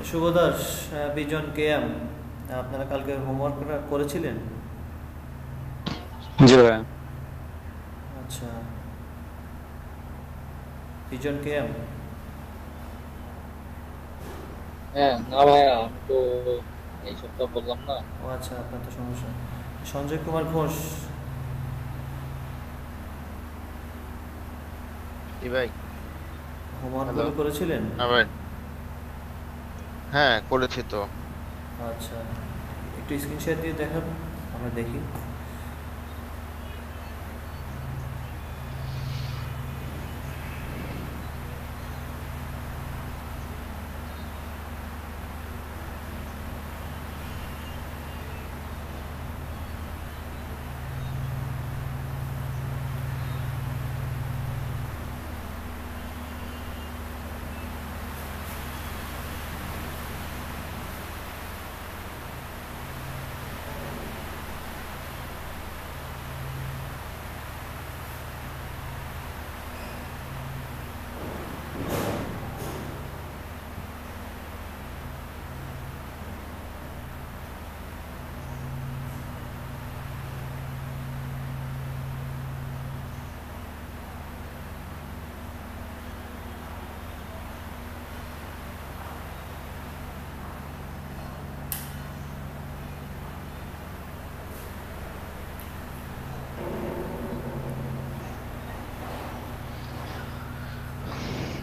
শুভ দাস, বিজন KM, আপনারা কালকে homework করেছিলেন? জি ভাইয়া। আচ্ছা, বিজন কেএম। হ্যাঁ, না ভাইয়া, আমি তো এই সপ্তাহ বললাম না। ও আচ্ছা, আপনার তো সমস্যা। সঞ্জয় কুমার ঘোষ, জি ভাই। হ্যালো। হোমওয়ার্কগুলো করেছিলেন? হ্যাঁ ভাই, হ্যাঁ করেছি তো। আচ্ছা, একটু স্ক্রিনশট দিয়ে দেখান, আমরা দেখি।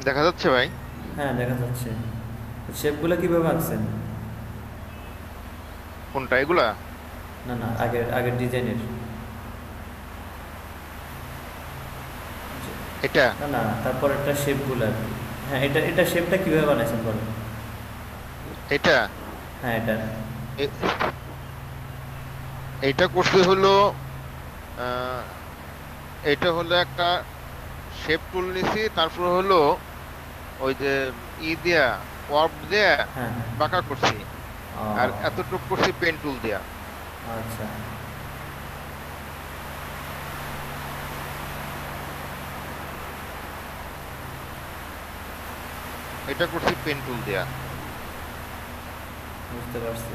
দেখা যাচ্ছে ভাই? হ্যাঁ, দেখা যাচ্ছে। শেপগুলো কিভাবে আঁকছেন? কোনটা এগুলা? না না, আগের আগের ডিজাইনের। এটা না না, তারপর একটা শেপগুলো আর কি। হ্যাঁ, এটা এটা শেপটা কিভাবে বানাইছেন বলেন? এটা হ্যাঁ, এটা। এ- এটা করতে হলো আহ, এটা হলো একটা শেপ টুল নিছি, তারপর হলো ওই যে দিয়া ওয়ার্প দিয়া হ্যাঁ হ্যাঁ। বাঁকা করছি, ও, আর এতটুক করছি পেন টুল দিয়া। আচ্ছা। এটা করছি পেন টুল দিয়া। বুঝতে পারছি।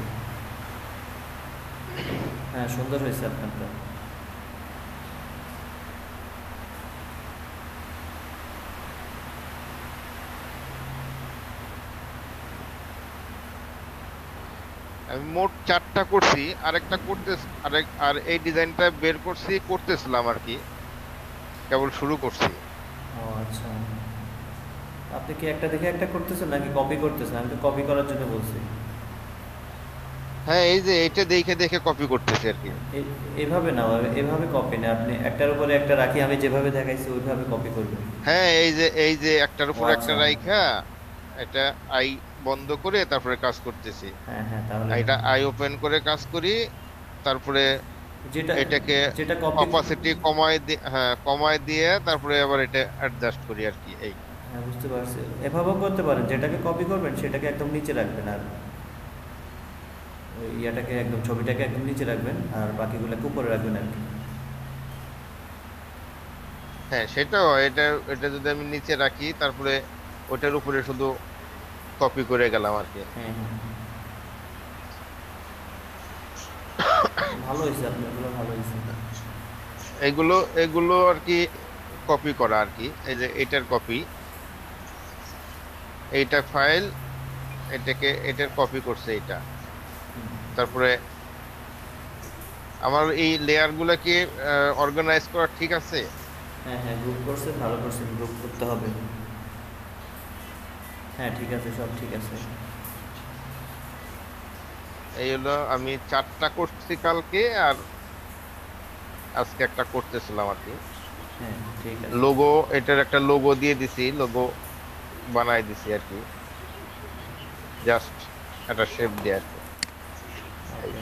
হ্যাঁ, সুন্দর হয়েছে আপনারটা। আমি মোট 4টা করছি, আরেকটা করতে আর এই ডিজাইনটা বের করছি, করতেছিলাম আর কি, কেবল শুরু করছি। ও আচ্ছা, আপনি কি একটা দেখে একটা করতেছেন নাকি কপি করতেছেন? আমি তো কপি করার জন্য বলছি। হ্যাঁ, এই যে এটা দেখে দেখে কপি করতেছি আর কি। এভাবে না, এভাবে কপি না, আপনি একটার উপরে একটা রাখি, আমি যেভাবে দেখাইছি ওইভাবে কপি করবেন। হ্যাঁ, এই যে একটার ও উপর একটা আচ্ছা। রাইখা এটা আই বন্ধ করে তারপরে কাজ করতেছি। হ্যাঁ হ্যাঁ, তাহলে এটা আই ওপেন করে কাজ করি, তারপরে যেটা এটাকে যেটা কপি। অপাসিটি কমায় দিয়ে, হ্যাঁ কমায় দিয়ে তারপরে আবার এটা অ্যাডজাস্ট করি আর কি এই। হ্যাঁ, বুঝতে পারছি। এভাবেও করতে পারেন, যেটাকে কপি করবেন সেটাকে একদম নিচে রাখবেন, আর ওই ইয়াটাকে একদম, ছবিটাকে একদম নিচে রাখবেন, আর বাকিগুলোকে উপরে রাখবেন আর কি। হ্যাঁ সেটাও, এটা এটা যদি আমি নিচে রাখি তারপরে ওটার উপরে শুধু কপি করে গেলাম আর কি। হ্যাঁ হ্যাঁ, ভালো হয়েছে, আপনারগুলো ভালো হয়েছে। এগুলো এগুলো আর কি কপি করা আর কি, এই যে এটার কপি, এইটা ফাইল, এটার কপি করছে এটা। তারপরে আমার এই লেয়ার গুলা কি অর্গানাইজ করা ঠিক আছে? হ্যাঁ হ্যাঁ, গ্রুপ করছে, ভালো করছে, গ্রুপ করতে হবে। হ্যাঁ ঠিক আছে, সব ঠিক আছে। এই হলো, আমি 4টা করছি কালকে, আর আজকে একটা করতেছিলাম আর কি। হ্যাঁ ঠিক আছে। লোগো, এটার একটা লোগো দিয়ে দিছি, লোগো বানাই দিছি আর কি, জাস্ট একটা শেপ দিয়ে আর কি। এই।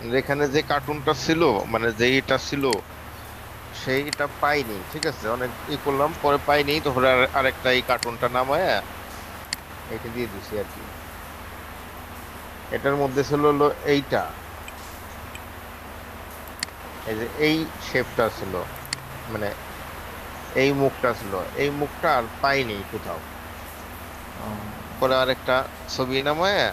ওকে। এখানে যে কার্টুনটা ছিল, মানে যেইটা ছিল সেইটা পাইনি, ঠিক আছে, অনেক করলাম, পরে পাইনি, তো আরেকটা এই কার্টুনটা নামায় এটা দিয়ে দিছি আর কি। এটার মধ্যে ছিল হলো এইটা, এই যে এই শেপটা ছিল, মানে এই মুখটা ছিল, এই মুখটা আর পাইনি কোথাও। পরে আরেকটা ছবি নামায়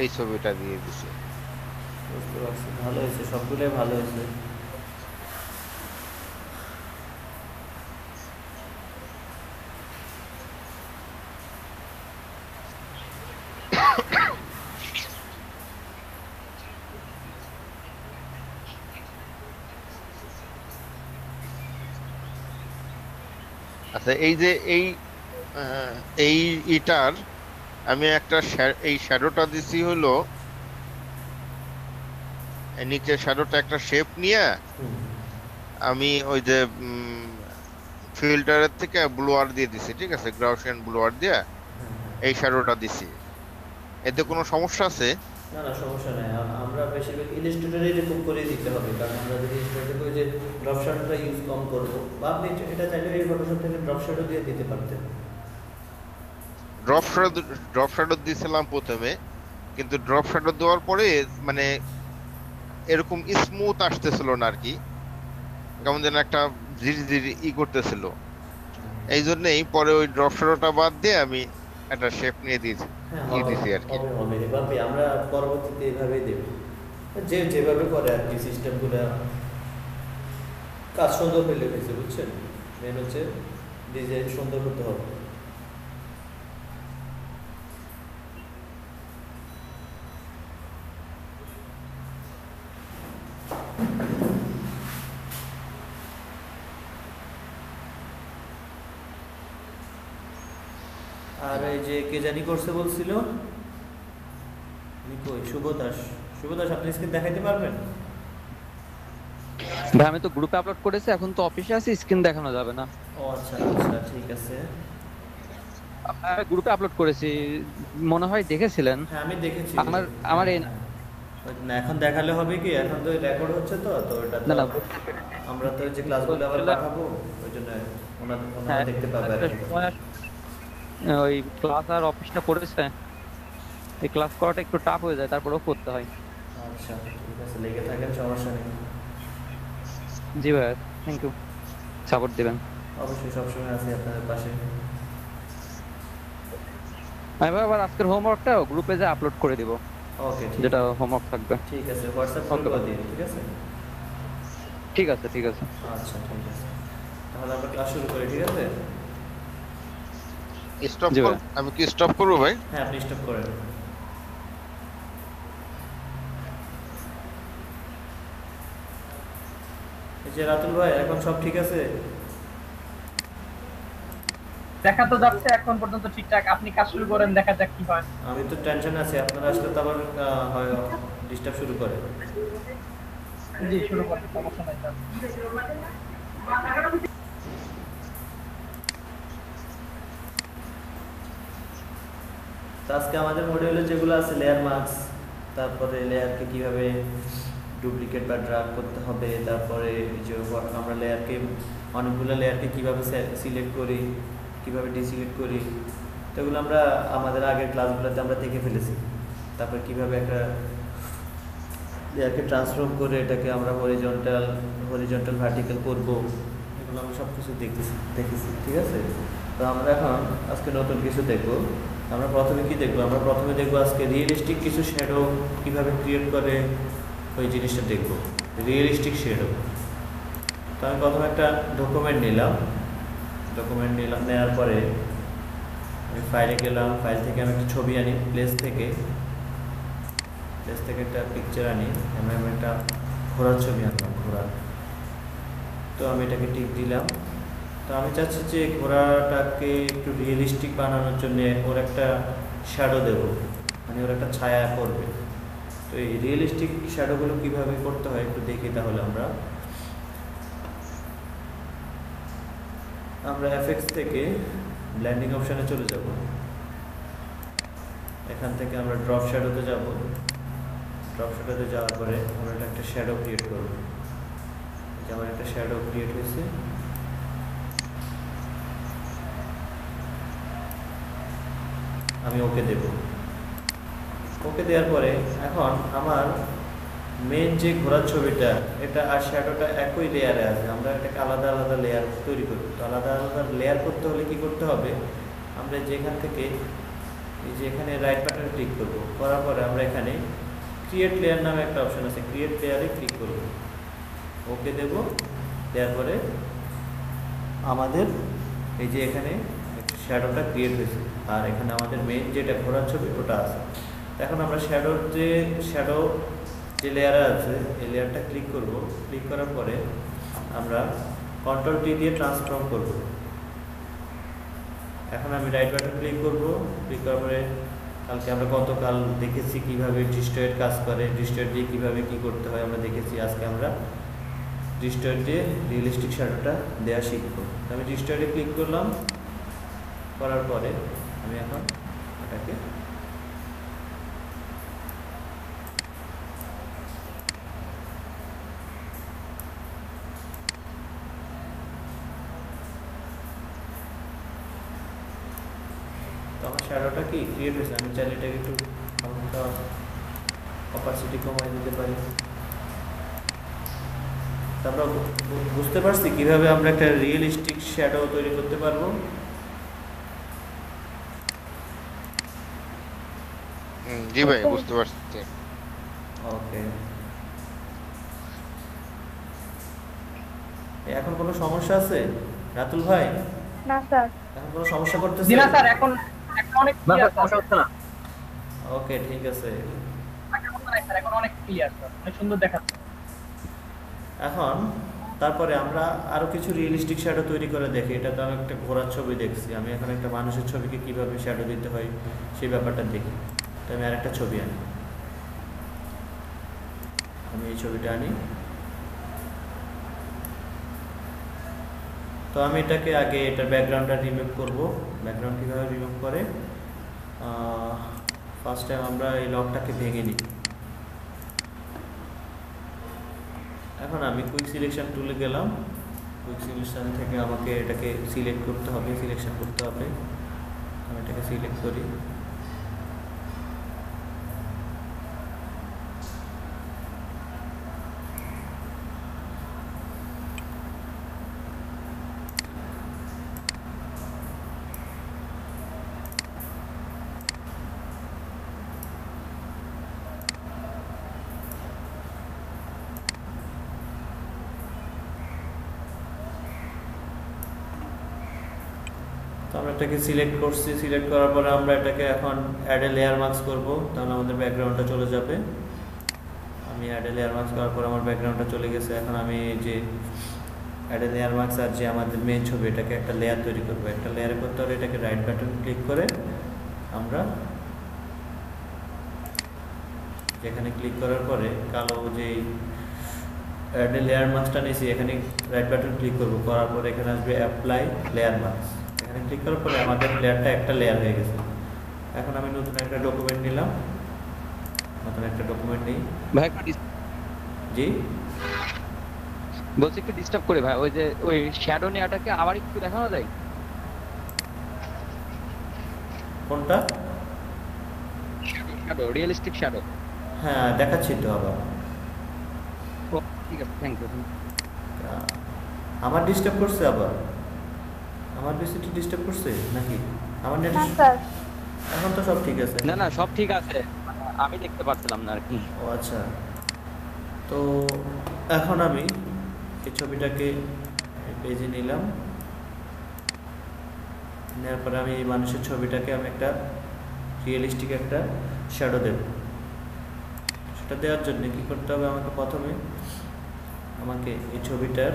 এই ছবিটা দিয়ে দিছি। বুঝতে পারছি, ভালো হয়েছে, সবগুলোই ভালো হয়েছে। আচ্ছা, এই যে এই এই ইটার আমি একটা এই শ্যাডোটা দিছি হলো, এই নিচের শ্যাডোটা একটা শেপ নিয়ে আমি ওই যে ফিল্টারের থেকে ব্লোয়ার দিয়ে দিছি, ঠিক আছে, গাউসিয়ান ব্লোয়ার দিয়ে এই শ্যাডোটা দিছি। এতে কোনো সমস্যা আছে? না না, সমস্যা নেই। আমরা বেশিরভাগ ইলাস্ট্রেটরে এরকম করে দিতে হবে, কারণ আমরা যদি ইলাস্ট্রেটরে ওই যে ড্রপ শ্যাডোটা ইউজ কম করবো, বা আপনি এটা চাইলে এই ফটোশপ থেকে ড্রপ শ্যাডো দিয়ে দিতে পারতেন। ড্রপ শ্যাডো, ড্রপ শ্যাডো দিয়েছিলাম প্রথমে, কিন্তু ড্রপ শ্যাডো দেওয়ার পরে মানে এরকম স্মুথ আসতেছিল না আর কি, কেমন যেন একটা ধীরে ধীরে করতেছিল। এই জন্যই পরে ওই ড্রপ শ্যাডোটা বাদ দিয়ে আমি একটা শেপ নিয়ে দিয়েছি, হ্যাঁ, দিয়ে হবে দিছি আর কি। হবে হবে, এভাবে আমরা পরবর্তীতে এভাবেই দেব, যে যেভাবে করে আর কি সিস্টেমগুলো। কাজ সুন্দর হইলে হয়েছে, বুঝছেন? মেন হচ্ছে ডিজাইন সুন্দর হতে হবে। আর এই যে কে জানি করছে বলছিল, কই? শুভ দাস। শুভ দাস, আপনি স্ক্রিন দেখাইতে পারবেন? ভাই আমি তো গ্রুপে আপলোড করেছি, এখন তো অফিসে আছি, স্ক্রিন দেখানো যাবে না। ও আচ্ছা আচ্ছা, ঠিক আছে। গ্রুপে আপলোড করেছি, মনে হয় দেখেছিলেন। হ্যাঁ, আমি দেখেছি। আমার আমার এই হ্যাঁ, না, এখন দেখালে হবে কি, এখন তো রেকর্ড হচ্ছে, তো তো এটা তো না না আমরা তো যে ক্লাসগুলো আবার পাঠাবো, ওই জন্য ওনারা হ্যাঁ, দেখতে পাবে আর একটা কি। সময় ওই ক্লাস আর অফিসটা পড়েছে, এই ক্লাস করাটা একটু টাফ হয়ে যায়, তারপরেও করতে হয়। আচ্ছা, ঠিক আছে, লেগে থাকেন, সমস্যা নেই। জি ভাই, থ্যাংক ইউ, সাপোর্ট দিবেন। অবশ্যই সবসময় আছি আপনাদের পাশে। আমি ভাই আবার আজকের হোমওয়ার্কটা গ্রুপে যে আপলোড করে দিব, ওকে, যেটা হোমওয়ার্ক থাকবে। ঠিক আছে, হোয়াটসঅ্যাপ ওকে করে দিন, ঠিক আছে। ঠিক আছে, ঠিক আছে। আচ্ছা, ঠিক আছে, তাহলে আমরা ক্লাস শুরু করি, ঠিক আছে? স্টপ জি কর, ভাই। আমি কি স্টপ করবো ভাই? হ্যাঁ, আপনি স্টপ করেন। এই যে রাতুল ভাই, এখন সব ঠিক আছে? দেখা তো যাচ্ছে এখন পর্যন্ত ঠিকঠাক, আপনি কাজ শুরু করেন, দেখা যাক কি হয়। আমি তো টেনশন আছি, আপনারা আসলে তো আবার হয় ডিস্টার্ব শুরু করে। জি, শুরু করেন, সমস্যা নাই স্যার। তো আজকে আমাদের মডিউলে যেগুলো আছে, লেয়ার মাস্ক, তারপরে লেয়ারকে কিভাবে ডুপ্লিকেট বা ড্রাগ করতে হবে, তারপরে এই যে আমরা লেয়ারকে, অনেকগুলো লেয়ারকে কিভাবে সিলেক্ট করি, কিভাবে ডিসিলেক্ট করি, তো এগুলো আমরা আমাদের আগের ক্লাসগুলোতে আমরা দেখে ফেলেছি। তারপর কিভাবে একটা লেয়ারকে ট্রান্সফর্ম করে এটাকে আমরা হরিজন্টাল ভার্টিক্যাল করবো, এগুলো আমরা সব কিছু দেখেছি, ঠিক আছে? তো আমরা এখন আজকে নতুন কিছু দেখবো। আমরা প্রথমে কি দেখবো? আমরা প্রথমে দেখবো আজকে রিয়েলিস্টিক কিছু শ্যাডো কিভাবে ক্রিয়েট করে, ওই জিনিসটা দেখবো, রিয়েলিস্টিক শ্যাডো। তো আমি প্রথমে একটা ডকুমেন্ট নিলাম, নেওয়ার পরে আমি ফাইলে গেলাম, ফাইল থেকে আমি একটা ছবি আনি, প্লেস থেকে একটা পিকচার আনি, আমি একটা ঘোড়ার ছবি আনলাম, ঘোড়া। তো আমি এটাকে টিক দিলাম। তো আমি চাচ্ছি যে ঘোড়াটাকে একটু রিয়েলিস্টিক বানানোর জন্য ওর একটা শ্যাডো দেব, মানে ওর একটা ছায়া পড়বে। তো এই রিয়েলিস্টিক শ্যাডোগুলো কীভাবে করতে হয় একটু দেখি। তাহলে আমরা এফএক্স থেকে ব্লেন্ডিং অপশানে চলে যাব। এখান থেকে আমরা ড্রপ শ্যাডোতে যাব। ড্রপ শ্যাডোতে যাওয়ার পরে আমরা একটা শ্যাডো ক্রিয়েট করব। যেমন একটা শ্যাডো ক্রিয়েট হয়েছে, আমি ওকে দেব। ওকে দেওয়ার পরে এখন আমার মেন যে ঘোরার ছবিটা, এটা আর শ্যাডোটা একই লেয়ারে আছে, আমরা এটাকে আলাদা আলাদা লেয়ার তৈরি করব। তো আলাদা আলাদা লেয়ার করতে হলে কি করতে হবে, আমরা যেখান থেকে এই যে এখানে রাইট বাটনে ক্লিক করব, করার পরে আমরা এখানে ক্রিয়েট লেয়ার নামে একটা অপশন আছে, ক্রিয়েট লেয়ারে ক্লিক করব, ওকে দেব। দেওয়ার পরে আমাদের এই যে এখানে শ্যাডোটা ক্রিয়েট হয়েছে, আর এখানে আমাদের মেইন যেটা ঘোরার ছবি ওটা আছে। এখন আমরা শ্যাডো যে লেয়ারে আছে এই লেয়ারটা ক্লিক করব। ক্লিক করার পরে আমরা কন্ট্রোল টি দিয়ে ট্রান্সফর্ম করব। এখন আমি রাইট বাটন ক্লিক করব। ক্লিক করার পরে কালকে আমরা গতকাল দেখেছি কিভাবে ডিস্টয়েড কাজ করে, ডিস্টয়েড দিয়ে কিভাবে কি করতে হয় আমরা দেখেছি। আজকে আমরা ডিস্টয়েড দিয়ে রিয়েলিস্টিক শ্যাডোটা দেওয়া শিখবো। আমি ডিস্টয়েডে ক্লিক করলাম, করার পরে আমি এখন এটাকে আমার শ্যাডোটা কি ক্রিয়েট হয়েছে। আমি চাইলে এটাকে একটু হালকা অপাসিটি কমাই দিতে পারি। আমরা বুঝতে পারছি কিভাবে আমরা একটা রিয়েলিস্টিক শ্যাডো তৈরি করতে পারবো। জি ভাই, বুঝতে পারছি। ওকে, এখন কোনো সমস্যা আছে রাতুল ভাই? না স্যার। এখন কোনো সমস্যা করতেছে? জি না স্যার, এখন অনেক ক্লিয়ার সমস্যা হচ্ছে না। ওকে, ঠিক আছে। এখন অনেক ক্লিয়ার স্যার, অনেক সুন্দর দেখাচ্ছে। এখন তারপরে আমরা আরো কিছু রিয়েলিস্টিক শ্যাডো তৈরি করে দেখি। এটা তো আমি একটা ঘোরার ছবি দেখছি, আমি এখন একটা মানুষের ছবিকে কিভাবে শ্যাডো দিতে হয় সেই ব্যাপারটা দেখি। তো আমি আরেকটা ছবি আনি, আমি এই ছবিটা আনি। তো আমি এটাকে আগে এটার ব্যাকগ্রাউন্ডটা রিমুভ করব। ব্যাকগ্রাউন্ড কীভাবে রিমুভ করে, ফার্স্ট টাইম আমরা এই লকটাকে ভেঙে নিই। এখন আমি কুইক সিলেকশন টুলে গেলাম। কুইক সিলেকশন থেকে আমাকে এটাকে সিলেক্ট করতে হবে, সিলেকশন করতে হবে। আমি এটাকে সিলেক্ট করি। তো আমরা এটাকে সিলেক্ট করছি। সিলেক্ট করার পরে আমরা এটাকে এখন অ্যাড এ লেয়ার মার্কস করব, তাহলে আমাদের ব্যাকগ্রাউন্ডটা চলে যাবে। আমি অ্যাড এ লেয়ার মার্কস করার পর আমার ব্যাকগ্রাউন্ডটা চলে গেছে। এখন আমি যে অ্যাড এ লেয়ার মার্কস আর যে আমাদের মেন ছবি, এটাকে একটা লেয়ার তৈরি করব। একটা লেয়ারে করতে হলে এটাকে রাইট বাটন ক্লিক করে আমরা যেখানে ক্লিক করার পরে কালো যে অ্যাড এ লেয়ার মার্কসটা নিয়েছি, এখানে রাইট বাটন ক্লিক করব। করার পরে এখানে আসবে অ্যাপ্লাই লেয়ার মার্কস। এখানে ক্লিক করার পরে আমাদের লেয়ারটা একটা লেয়ার হয়ে গেছে। এখন আমি নতুন একটা ডকুমেন্ট নিলাম, নতুন একটা ডকুমেন্ট নিই। ভাই একটু জি বলছি একটু ডিস্টার্ব করে ভাই, ওই যে ওই শ্যাডো নেওয়াটাকে আবার একটু দেখানো যায়? কোনটা? Shadow, realistic shadow. হ্যাঁ, দেখাচ্ছি তো আবার। ঠিক আছে, থ্যাংক ইউ। আমার ডিস্টার্ব করছে আবার? আমার বেশিটি ডিস্টার্ব করছে নাকি আমার নেট? না স্যার। এখন তো সব ঠিক আছে। না না, সব ঠিক আছে, আমি দেখতে পারছিলাম না আর কি। ও আচ্ছা, তো এখন আমি এই ছবিটাকে পেজে নিলাম। নেওয়ার পরে আমি এই মানুষের ছবিটাকে আমি একটা রিয়েলিস্টিক একটা শ্যাডো দেব। সেটা দেওয়ার জন্য কি করতে হবে, আমাকে প্রথমে আমাকে এই ছবিটার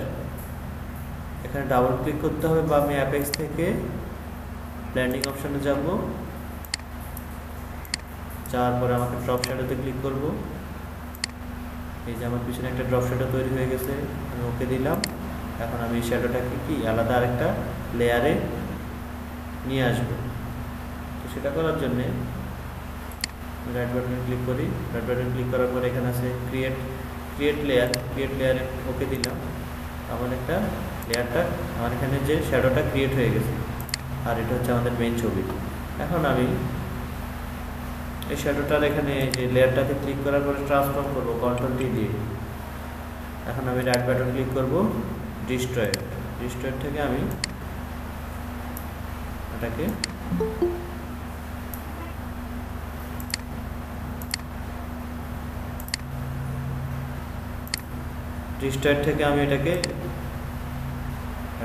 এখানে ডাবল ক্লিক করতে হবে, বা আমি অ্যাপেক্স থেকে ব্লেন্ডিং অপশনে যাব। যাওয়ার পরে আমাকে ড্রপ শ্যাডোতে ক্লিক করব। এই যে আমার পিছনে একটা ড্রপ শ্যাডো তৈরি হয়ে গেছে, আমি ওকে দিলাম। এখন আমি এই শ্যাডোটাকে কি আলাদা আরেকটা লেয়ারে নিয়ে আসব। তো সেটা করার জন্যে রাইট বাটনে ক্লিক করি, রাইট বাটনে ক্লিক করার পরে এখানে আছে ক্রিয়েট লেয়ারে ওকে দিলাম। আমার একটা লেয়ারটা আমার এখানে যে শ্যাডোটা ক্রিয়েট হয়ে গেছে, আর এটা হচ্ছে আমাদের মেইন ছবি। এখন আমি এই শ্যাডোটার এখানে যে লেয়ারটাতে ক্লিক করার পরে ট্রান্সফর্ম করব কন্ট্রোল টি দিয়ে। এখন আমি রাইট বাটন ক্লিক করব, ডিস্ট্রয়েড থেকে আমি এটাকে এটাকে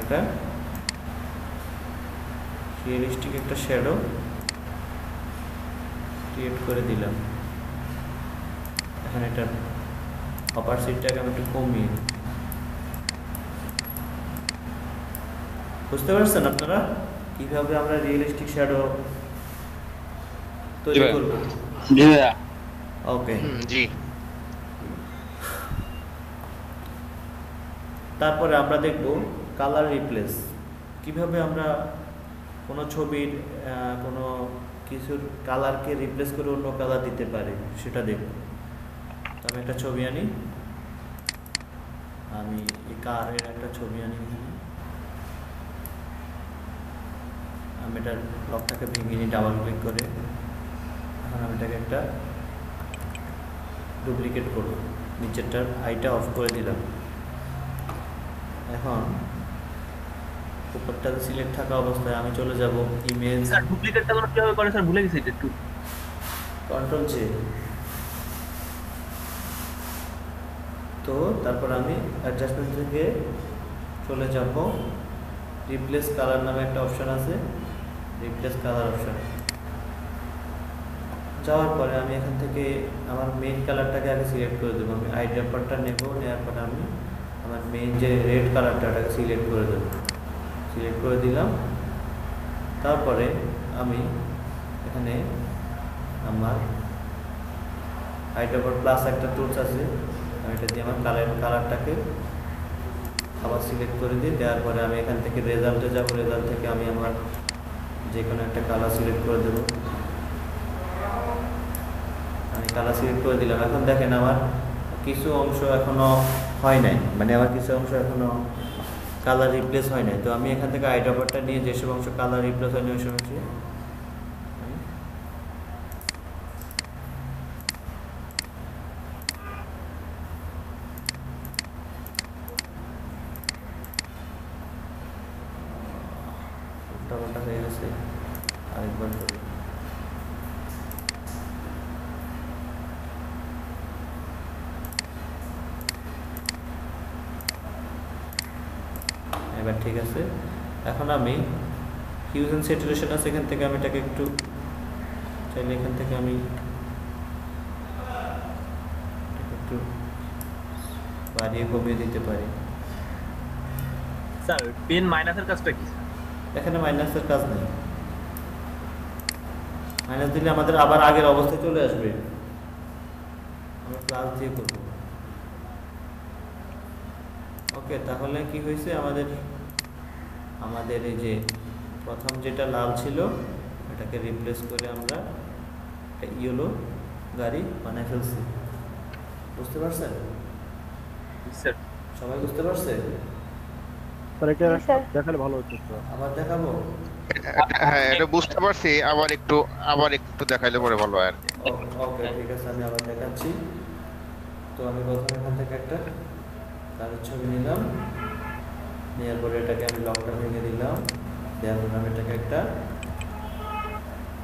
একটা রিয়েলিস্টিক একটা শ্যাডো ক্রিয়েট করে দিলাম। এখন এটা অপারসিটিটাকে আমি একটু কমিয়ে, বুঝতে পারছেন আপনারা কিভাবে আমরা রিয়েলিস্টিক শ্যাডো তৈরি করব? জি ভাইয়া। ওকে, জি। তারপরে আমরা দেখব কালার রিপ্লেস, কিভাবে আমরা কোনো ছবির কোনো কিছুর কালারকে রিপ্লেস করে অন্য কালার দিতে পারি সেটা দেখব। তো আমি একটা ছবি আনি, আমি এই কারের একটা ছবি আনি, আমি এটার লকটাকে ভেঙে নিই ডাবল ক্লিক করে। এখন আমি এটাকে একটা ডুপ্লিকেট করব, নিচেরটার আইটা অফ করে দিলাম। এখন উপরটাতে সিলেক্ট থাকা অবস্থায় আমি চলে যাব ইমেজ। স্যার ডুপ্লিকেটটা আমরা কিভাবে করে স্যার ভুলে গেছি এটা একটু। Control J. তো তারপর আমি অ্যাডজাস্টমেন্ট থেকে চলে যাব, রিপ্লেস কালার নামে একটা অপশন আছে, রিপ্লেস কালার অপশন যাওয়ার পরে আমি এখান থেকে আমার মেইন কালারটাকে আগে সিলেক্ট করে দেবো। আমি আই ড্রপারটা নেব, নেওয়ার পরে আমি আমার মেইন যে রেড কালারটা ওটাকে সিলেক্ট করে দেবো, সিলেক্ট করে দিলাম। তারপরে আমি এখানে আমার আই ড্রপার প্লাস একটা টুলস আছে, আমি এটা দিয়ে আমার কালারটাকে আবার সিলেক্ট করে দিই। দেওয়ার পরে আমি এখান থেকে রেজাল্টে যাব, রেজাল্ট থেকে আমি আমার যে কোনো একটা কালার সিলেক্ট করে দেবো। আমি কালার সিলেক্ট করে দিলাম। এখন দেখেন আমার কিছু অংশ এখনো হয় নাই, মানে আমার কিছু অংশ এখনো কালার রিপ্লেস হয় নাই। তো আমি এখান থেকে আই ড্রপারটা নিয়ে যেসব অংশ কালার রিপ্লেস হয়নি ওই সব অংশে উল্টাপাল্টা হয়ে গেছে, আরেকবার করি। এবার ঠিক আছে। এখন আমি হিউজ এন্ড স্যাচুরেশন আছে, এখান থেকে আমি এটাকে একটু চাইলে এখান থেকে আমি একটু বাড়িয়ে কমিয়ে দিতে পারি। স্যার পেন মাইনাসের কাজটা কি? এখানে মাইনাসের কাজ নেই, মাইনাস দিলে আমাদের আবার আগের অবস্থায় চলে আসবে। আমরা প্লাস দিয়ে করব। ওকে, তাহলে কি হয়েছে আমাদের এই যে প্রথম যেটা লাল ছিল এটাকে রিপ্লেস করে আমরা একটা ইয়েলো গাড়ি বানাই ফেলছি। বুঝতে পারছেন? স্যার সবাই বুঝতে পারছে? স্যার এটা দেখালে ভালো হতো স্যার। আবার দেখাবো? হ্যাঁ, এটা বুঝতে পারছি, আবার একটু দেখাইলে পরে ভালো হয় আর কি। ওকে, ঠিক আছে, আমি আবার দেখাচ্ছি। তো আমি প্রথমে এখান থেকে একটা কারের ছবি নিলাম, নেওয়ার পরে এটাকে আমি লকটা ভেঙে দিলাম, দেওয়ার পরে আমি এটাকে একটা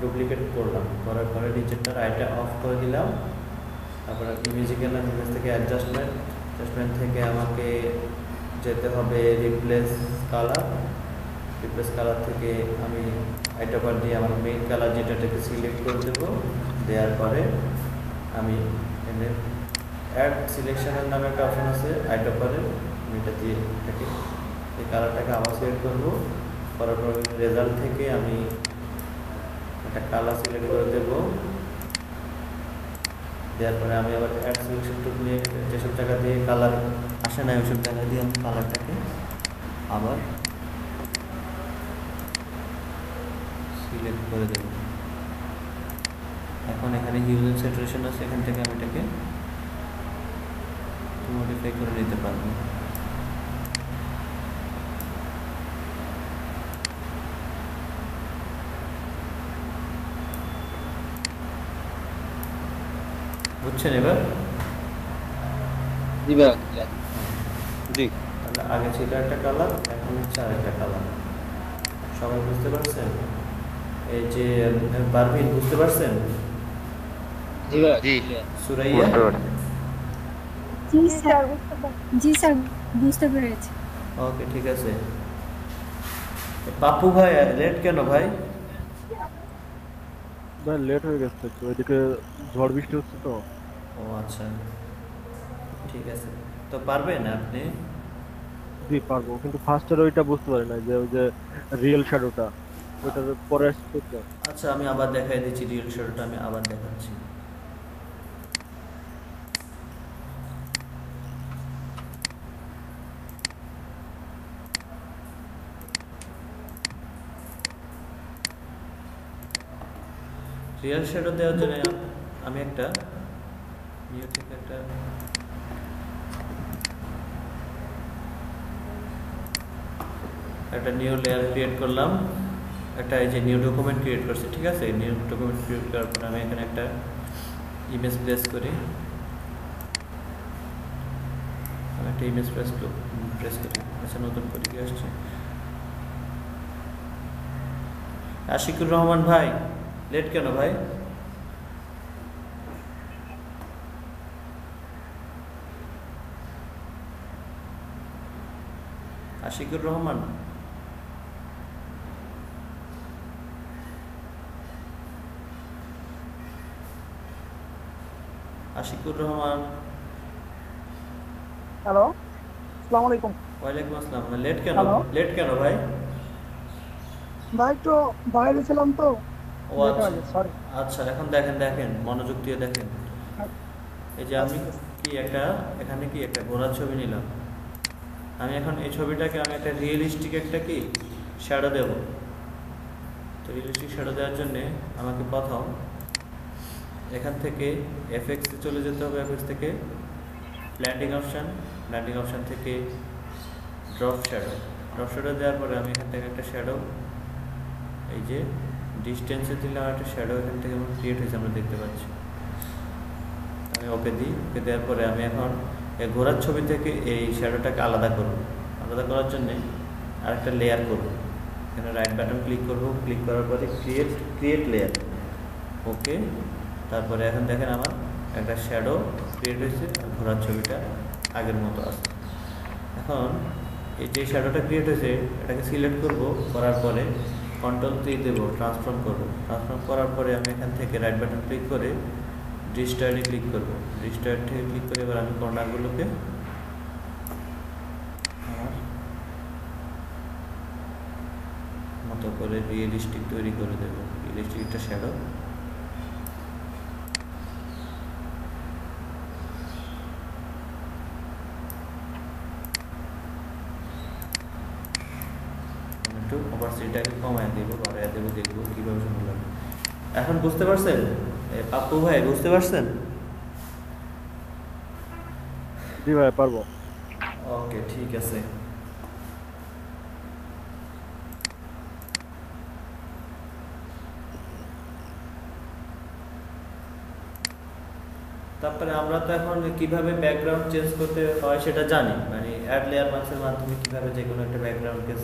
ডুপ্লিকেট করলাম, করার পরে নিচেরটার আইটা অফ করে দিলাম। তারপরে ইমেজে গেলাম, ইমেজ থেকে অ্যাডজাস্টমেন্ট থেকে আমাকে যেতে হবে রিপ্লেস কালার থেকে আমি আইটপার দিয়ে আমার মেইন কালার যেটাকে সিলেক্ট করে দেবো। দেওয়ার পরে আমি এখানে অ্যাড সিলেকশনের নামে একটা অপশন আছে আইটপারে, আমি এটা দিয়ে এটাকে এই কালারটাকে আবার সিলেক্ট করবো। করার পর রেজাল্ট থেকে আমি একটা কালার সিলেক্ট করে দেবো। দেওয়ার পরে আমি আবার অ্যাড সিলেকশন টুল নিয়ে যেসব জায়গা দিয়ে কালার আসে না ওইসব জায়গা দিয়ে আমি কালারটাকে আবার সিলেক্ট করে দেবো। এখন এখানে হিউজ স্যাচুরেশন আছে, এখান থেকে আমি এটাকে মডিফাই করে নিতে পারবো। বুঝছেন এবার? জি ভাইয়া জি তাহলে আগে ছিল একটা কালার, এখন হচ্ছে আরেকটা কালার। সবাই বুঝতে পারছেন? এই যে পারভিন বুঝতে পারছেন? জি ভাইয়া জি। সুরাইয়া জি স্যার জি স্যার বুঝতে পেরেছি। ওকে ঠিক আছে। পাপ্পু ভাই লেট কেন ভাই? ভাই লেট হয়ে গেছে একটু, এদিকে ঝড় বৃষ্টি হচ্ছে তো। ও আচ্ছা ঠিক আছে, তো পারবেন আপনি? জি পারবো, কিন্তু ফার্স্টের ওইটা বুঝতে পারি না, যে ওই যে রিয়েল শ্যাডোটা ওইটার পরে আসছে তো। আচ্ছা আমি আবার দেখাই দিচ্ছি, রিয়েল শোটা আমি আবার দেখাচ্ছি। রিয়েল শ্যাডো দেওয়ার জন্য আমি একটা নিউ থেকে একটা নিউ লেয়ার ক্রিয়েট করলাম, একটা এই যে নিউ ডকুমেন্ট ক্রিয়েট করছি, ঠিক আছে? নিউ ডকুমেন্ট ক্রিয়েট করার পর আমি এখানে একটা ইমেজ প্লেস করি, আমি একটা ইমেজ প্রেস করি। আচ্ছা নতুন করে কি আসছে? আশিকুর রহমান ভাই লেট কেন ভাই? আশিকুর রহমান আশিকুর রহমান হ্যালো, আসসালামু আলাইকুম। ওয়ালাইকুম আসসালাম। লেট কেন? Hello? লেট কেন ভাই? ভাই একটু বাইরে ছিলাম তো। ও late আচ্ছা হয়ে গেছে, sorry। আচ্ছা এখন দেখেন মনোযোগ দিয়ে দেখেন। এই যে আমি কি একটা এখানে কি একটা ঘোড়ার ছবি নিলাম, আমি এখন এই ছবিটাকে আমি একটা রিয়েলিস্টিক একটা কি শ্যাডো দেব। তো রিয়েলিস্টিক শ্যাডো দেওয়ার জন্য আমাকে প্রথম এখান থেকে এফএক্সে চলে যেতে হবে, এফএক্স থেকে ব্লেন্ডিং অপশন থেকে ড্রপ শ্যাডো দেওয়ার পরে আমি এখান থেকে একটা শ্যাডো, এই যে ডিস্টেন্সে দিলাম একটা শ্যাডো, এখান থেকে আমার ক্রিয়েট হয়েছে আমরা দেখতে পাচ্ছি। আমি ওকে দিই, ওকে দেওয়ার পরে আমি এখন এই ঘোড়ার ছবি থেকে এই শ্যাডোটাকে আলাদা করার জন্যে আরেকটা লেয়ার করব। এখানে রাইট বাটন ক্লিক করব, ক্লিক করার পরে ক্রিয়েট লেয়ার, ওকে। তারপরে এখন দেখেন আমার একটা শ্যাডো ক্রিয়েট হয়েছে, আর ঘোড়ার ছবিটা আগের মতো আছে। এখন এই যে শ্যাডোটা ক্রিয়েট হয়েছে এটাকে সিলেক্ট করব, করার পরে কন্ট্রোল-3 দেব, ট্রান্সফর্ম করার পরে আমি এখান থেকে রাইট বাটন ক্লিক করে ডিস্টার্টে ক্লিক করব। ডিস্টার্ট থেকে ক্লিক করে এবার আমি কর্নারগুলোকে আমার মতো করে রিয়েলিস্টিক তৈরি করে দেব, রিয়েলিস্টিক একটা শ্যাডো। একটু অপারসিটিটাকে কমায় দেব, বাড়ায় দেব, দেখবো কীভাবে সুন্দর লাগে। এখন বুঝতে পারছেন পাপ্পু ভাই? বুঝতে পারছেন? জি ভাই পারবো। ওকে ঠিক আছে। তারপরে আমরা তো এখন কিভাবে ব্যাকগ্রাউন্ড চেঞ্জ করতে হয় সেটা জানি, মানে অ্যাড লেয়ার মাস্কের মাধ্যমে কিভাবে যে কোনো একটা ব্যাকগ্রাউন্ডকে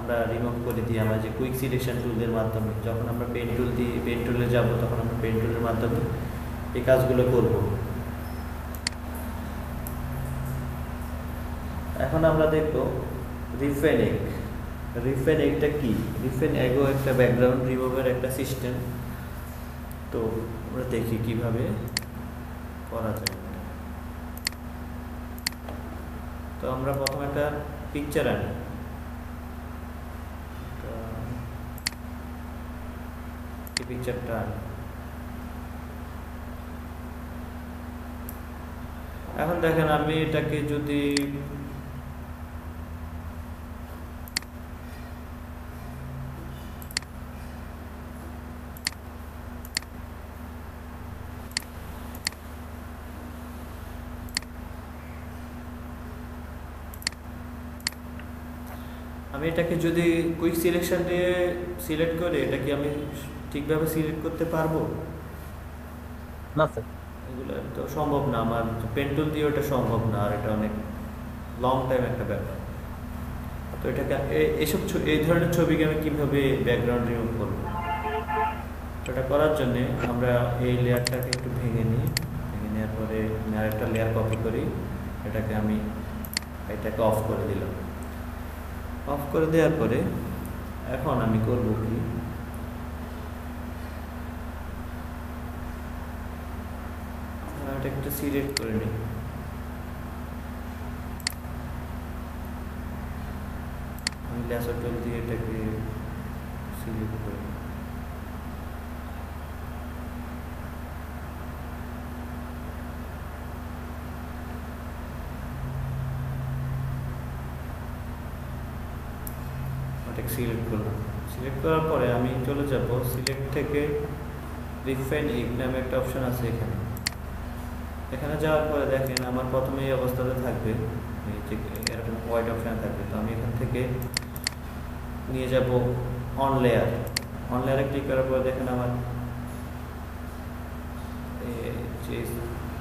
আমরা রিমুভ করে দিই আমরা যে কুইক সিলেকশন টুলের মাধ্যমে। যখন আমরা পেন টুলে যাব তখন আমরা পেন টুলের মাধ্যমে এই কাজগুলো করব। এখন আমরা দেখব রিফেন একটা কি। রিফেন এগো একটা ব্যাকগ্রাউন্ড রিমুভের একটা সিস্টেম। তো আমরা দেখি কিভাবে করা যায়। তো আমরা প্রথমে একটা পিকচার আনি, এই পিকচারটা আনি। এখন দেখেন আমি এটাকে যদি এটাকে যদি কুইক সিলেকশন দিয়ে সিলেক্ট করে এটা কি আমি ঠিকভাবে সিলেক্ট করতে পারবো? না স্যার, এগুলো তো সম্ভব না, আমার পেন টুল দিয়ে ওটা সম্ভব না, আর এটা অনেক লং টাইম একটা ব্যাপার। তো এটাকে এই ধরনের ছবিকে আমি কিভাবে ব্যাকগ্রাউন্ড রিমুভ করবো? এটা করার জন্য আমরা এই লেয়ারটাকে একটু ভেঙে নিই, ভেঙে নেওয়ার পরে আমি আরেকটা লেয়ার কপি করি, এটাকে অফ করে দিলাম। অফ করে দেওয়ার পরে এখন আমি করব কি, এটা একটা সিলেক্ট করে নিই, আমি লেসার টুল দিয়ে এটাকে সিলেক্ট করে নিই। সিলেক্ট করলাম, সিলেক্ট করার পরে আমি চলে যাব সিলেক্ট থেকে রিফাইন ইগ নামে একটা অপশন আছে এখানে যাওয়ার পরে দেখেন আমার প্রথমে এই অবস্থাতে থাকবে, এই যে এরকম হোয়াইট অপশন থাকবে। তো আমি এখান থেকে নিয়ে যাব অন লেয়ারে ক্লিক করার পরে দেখেন আমার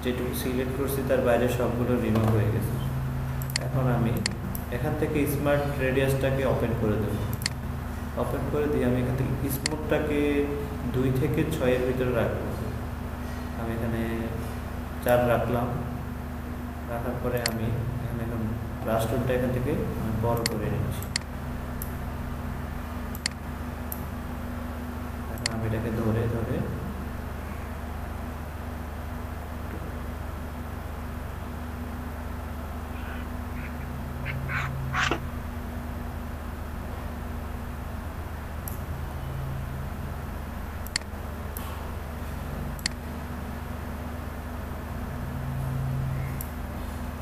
যেটুকু সিলেক্ট করছি তার বাইরে সবগুলো রিমুভ হয়ে গেছে। এখন আমি এখান থেকে স্মার্ট রেডিয়াসটাকে ওপেন করে দেব, ওপেন করে দিয়ে আমি এখান থেকে স্মুথটাকে 2 থেকে 6 এর ভিতরে রাখবো। আমি এখানে 4 রাখলাম, রাখার পরে আমি এখানে এখন ব্রাশ টুলটা এখান থেকে আমি বড় করে নিচ্ছি। এখন আমি এটাকে ধরে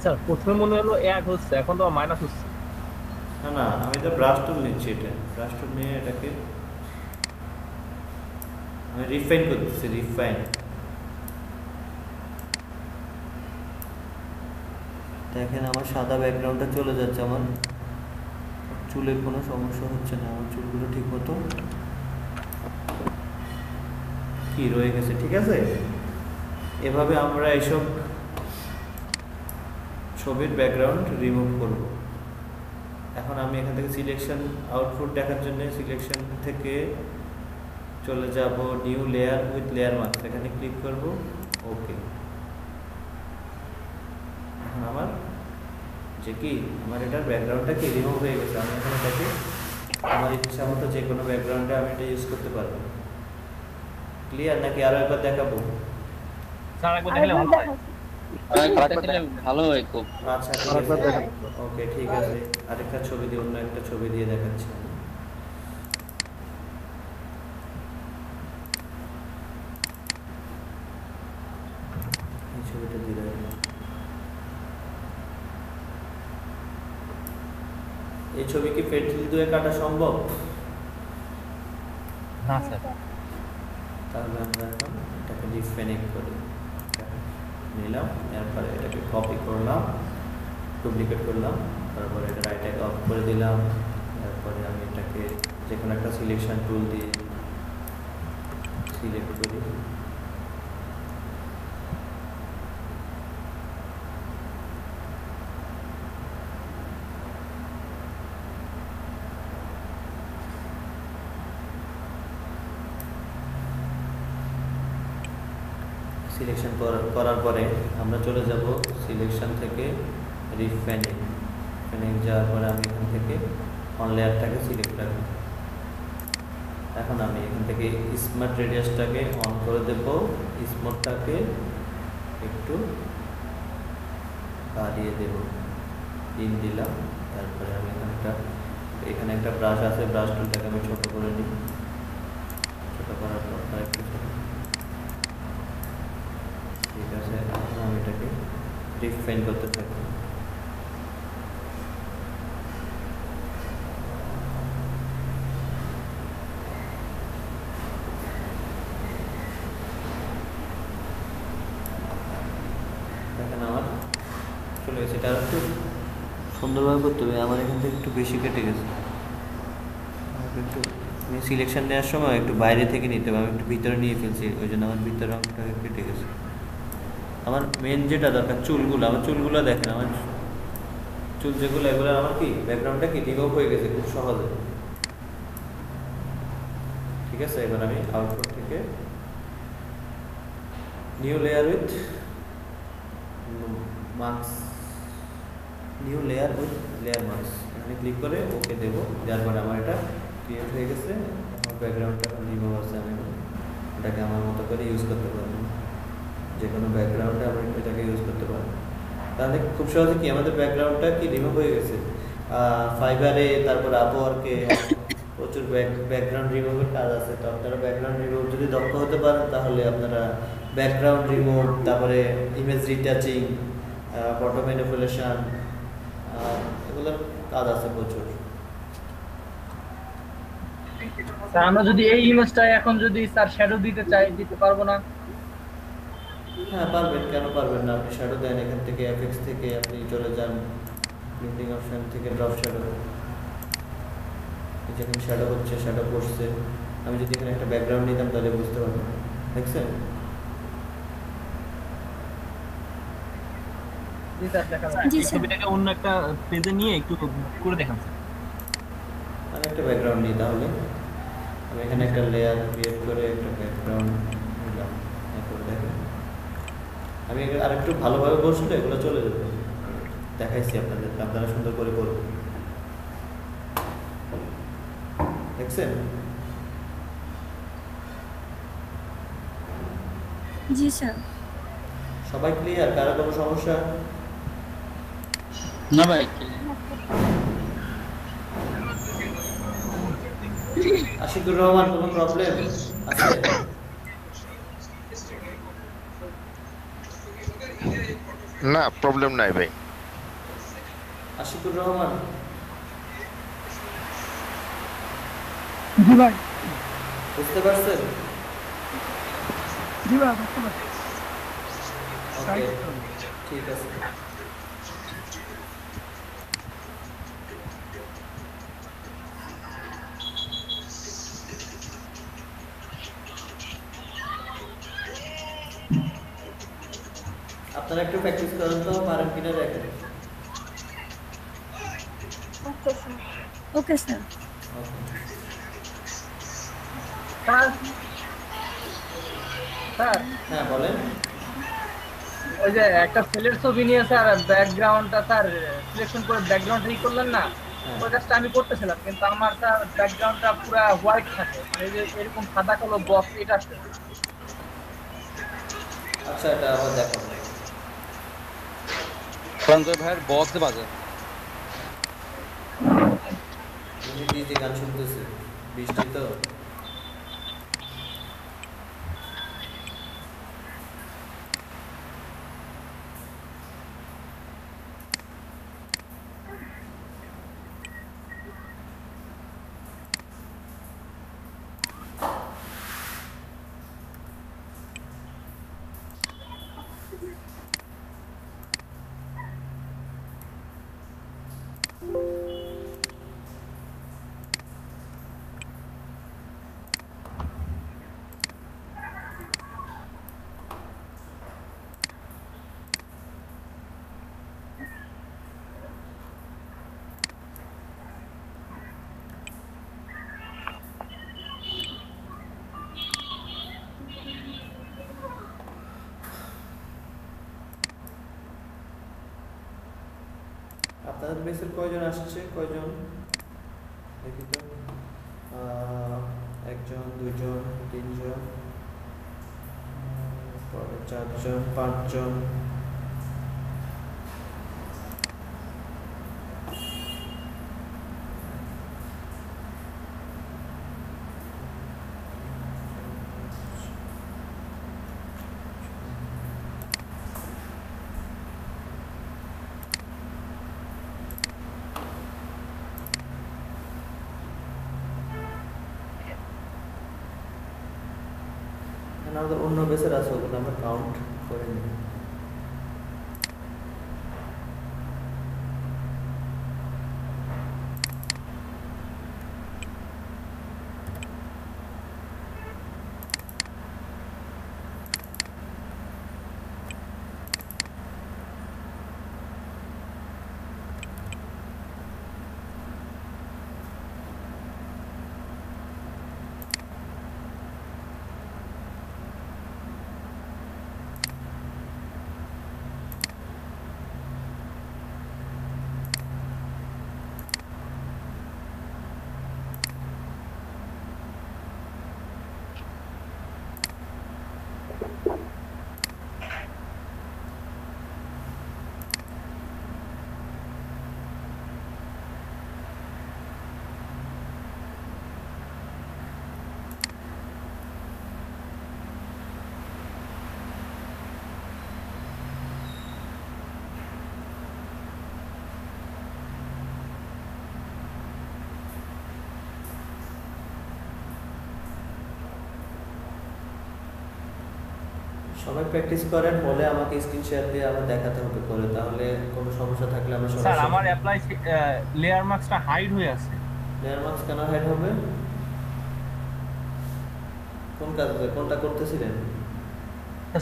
স্যার প্রথমে মনে হলো 1 হচ্ছে, এখন তো মাইনাস হচ্ছে। না আমি তো ব্রাশ টুল নিচ্ছি, ব্রাশ টুল নিয়ে এটাকে আমি রিফাইন করতেছি। দেখেন আমার সাদা ব্যাকগ্রাউন্ডটা চলে যাচ্ছে, আমার চুলের কোনো সমস্যা হচ্ছে না, আমার চুলগুলো ঠিক মতো কি রয়ে গেছে। ঠিক আছে, এভাবে আমরা এইসব ছবির ব্যাকগ্রাউন্ড রিমুভ করব। এখন আমি এখান থেকে সিলেকশন আউটপুট দেখার জন্য সিলেকশন থেকে চলে যাব new layer with layer mask, এখানে ক্লিক করব, ওকে। এখন আমার এটার ব্যাকগ্রাউন্ডটা কি রিমুভ হয়ে গেছে। আমি এখন এটাকে আমার ইচ্ছা মতো যে কোনো ব্যাকগ্রাউন্ডে আমি এটা ইউজ করতে পারবো। ক্লিয়ার নাকি আরো একবার দেখাবো? স্যার একবার দেখলে ভালো হয়। ভালো হয় খুব। আচ্ছা ওকে ঠিক আছে, আরেকটা ছবি দিয়ে অন্য একটা ছবি দিয়ে দেখাচ্ছি। এই ছবিটা দিয়ে দেখাচ্ছি। এই ছবি কি পেন্সিল দিয়ে কাটা সম্ভব? না স্যার। তাহলে আমরা এখন এটাকে ডিসকানেক্ট করি, নিলাম, এরপরে এটাকে কপি করলাম, ডুপ্লিকেট করলাম, তারপরে এটা রাইট অফ করে দিলাম। তারপরে আমি এটাকে যে কোনো একটা সিলেকশন টুল দিয়ে সিলেক্ট করি, সিলেকশন করার পরে আমরা চলে যাব সিলেকশন থেকে রিফাইনিং যাওয়ার পরে আমি এখান থেকে অন লেয়ারটাকে সিলেক্ট রাখব। এখন আমি এখান থেকে স্মার্ট রেডিয়াসটাকে অন করে দেব, স্মুথটাকে একটু বাড়িয়ে দেব, দিলাম। তারপরে আমি এখানে একটা ব্রাশ আছে, ব্রাশ টুলটাকে আমি ছোট করে নিই, ছোট করার পর আরেকটু ছোট। ঠিক আছে, এখন আমি এটাকে রিফাইন করতে থাকি। দেখেন আমার চলে গেছে, এটা একটু সুন্দরভাবে করতে হবে, আমার এখান থেকে একটু বেশি কেটে গেছে। একটু আমি সিলেকশন নেওয়ার সময় একটু বাইরে থেকে নিতে হবে, আমি একটু ভিতরে নিয়ে ফেলছি, ওই জন্য আমার ভিতরে অংশটা কেটে গেছে। আমার মেন যেটা দরকার চুলগুলো, আমার চুলগুলো দেখেন, আমার চুল যেগুলো এগুলো আমার কি ব্যাকগ্রাউন্ডটা কি রিমুভ হয়ে গেছে খুব সহজে। ঠিক আছে, এবার আমি আউটপুট থেকে new layer with marks, new layer with layer marks এখানে ক্লিক করে ওকে দেবো, দেওয়ার পরে আমার এটা ক্রিয়েট হয়ে গেছে। আমার ব্যাকগ্রাউন্ডটা রিমুভ আছে, আমি এটাকে আমার মতো করে ইউজ করতে পারবো, যে কোনো ব্যাকগ্রাউন্ডে আমরা এটাকে ইউজ করতে পারবো। তাহলে খুব সহজে কি আমাদের ব্যাকগ্রাউন্ডটা কি রিমুভ হয়ে গেছে। ফাইবারে তারপর আপওয়ার্কে প্রচুর ব্যাকগ্রাউন্ড রিমুভের কাজ আছে, তো আপনারা ব্যাকগ্রাউন্ড রিমুভ যদি দক্ষ হতে পারেন তাহলে আপনারা ব্যাকগ্রাউন্ড রিমুভ, তারপরে ইমেজ রিটাচিং, ফটো ম্যানিপুলেশন, এগুলোর কাজ আছে প্রচুর। স্যার আমরা যদি এই ইমেজটা এখন যদি স্যার শ্যাডো দিতে চাই, দিতে পারবো না? হ্যাঁ পারবেন, কেন পারবেন না। আপনি শ্যাডো দেন, এখান থেকে এফএক্স থেকে আপনি চলে যান প্রিন্টিং অপশন থেকে ড্রপ শ্যাডো, যেখানে শ্যাডো হচ্ছে, শ্যাডো পড়ছে। আমি যদি এখানে একটা ব্যাকগ্রাউন্ড নিতাম তাহলে বুঝতে পারবেন, দেখছেন? জি স্যার দেখাবো। জি এই স্যার। ছবিটাকে অন্য একটা পেজে নিয়ে একটু করে দেখান স্যার। আমি একটা ব্যাকগ্রাউন্ড নিই তাহলে, আমি এখানে একটা লেয়ার ক্রিয়েট করে একটা ব্যাকগ্রাউন্ড নিলাম, এরপর দেখেন আমি আরেকটু ভালোভাবে বসলে এগুলো চলে যেত, দেখাইছি আপনাদের, আপনারা সুন্দর করে করবেন, দেখছেন? জি স্যার। সবাই ক্লিয়ার? কারো কোনো সমস্যা? না ভাই, আশিকুর রহমান, কোনো প্রবলেম আছে? না, প্রবলেম নাই ভাই। আশিকুর রহমান, জি ভাই, বুঝতে পারছেন? জি ভাই, বুঝতে পারছি। ওকে, ঠিক আছে। আপনারা একটু প্র্যাকটিস করেন তো, পারেন কিনা দেখেন। Okay sir. স্যার স্যার হ্যাঁ বলেন। ওই যে একটা সেলের ছবি নিয়ে স্যার ব্যাকগ্রাউন্ডটা স্যার সিলেকশন করে ব্যাকগ্রাউন্ড ই করলেন না, ওই কাজটা আমি করতেছিলাম, কিন্তু আমার স্যার ব্যাকগ্রাউন্ডটা পুরো হোয়াইট থাকে, এই যে এরকম সাদা কালো বক্স এটা আসছে। আচ্ছা, এটা আবার দেখো। সঞ্জয় ভাইয়ের বক্স বাজে। উনি ডিজে গান শুনতেছে, বৃষ্টি তো। আপনাদের বেসের কয়জন আসছে, কয়জন দেখি তো? একজন, দুইজন, তিনজন, পরে চারজন, পাঁচজন। আমাদের অন্য বেসের আছে, ওগুলো আমরা কাউন্ট করে নিই। সবাই প্র্যাকটিস করেন, হলে আমাকে স্ক্রিন শেয়ার দিয়ে আবার দেখাতে হবে করে, তাহলে কোনো সমস্যা থাকলে আমরা স্যার আমার অ্যাপ্লাই লেয়ার মার্কসটা হাইড হয়ে আছে। লেয়ার মার্কস কেন হাইড হবে? কোন কাজে, কোনটা করতেছিলেন?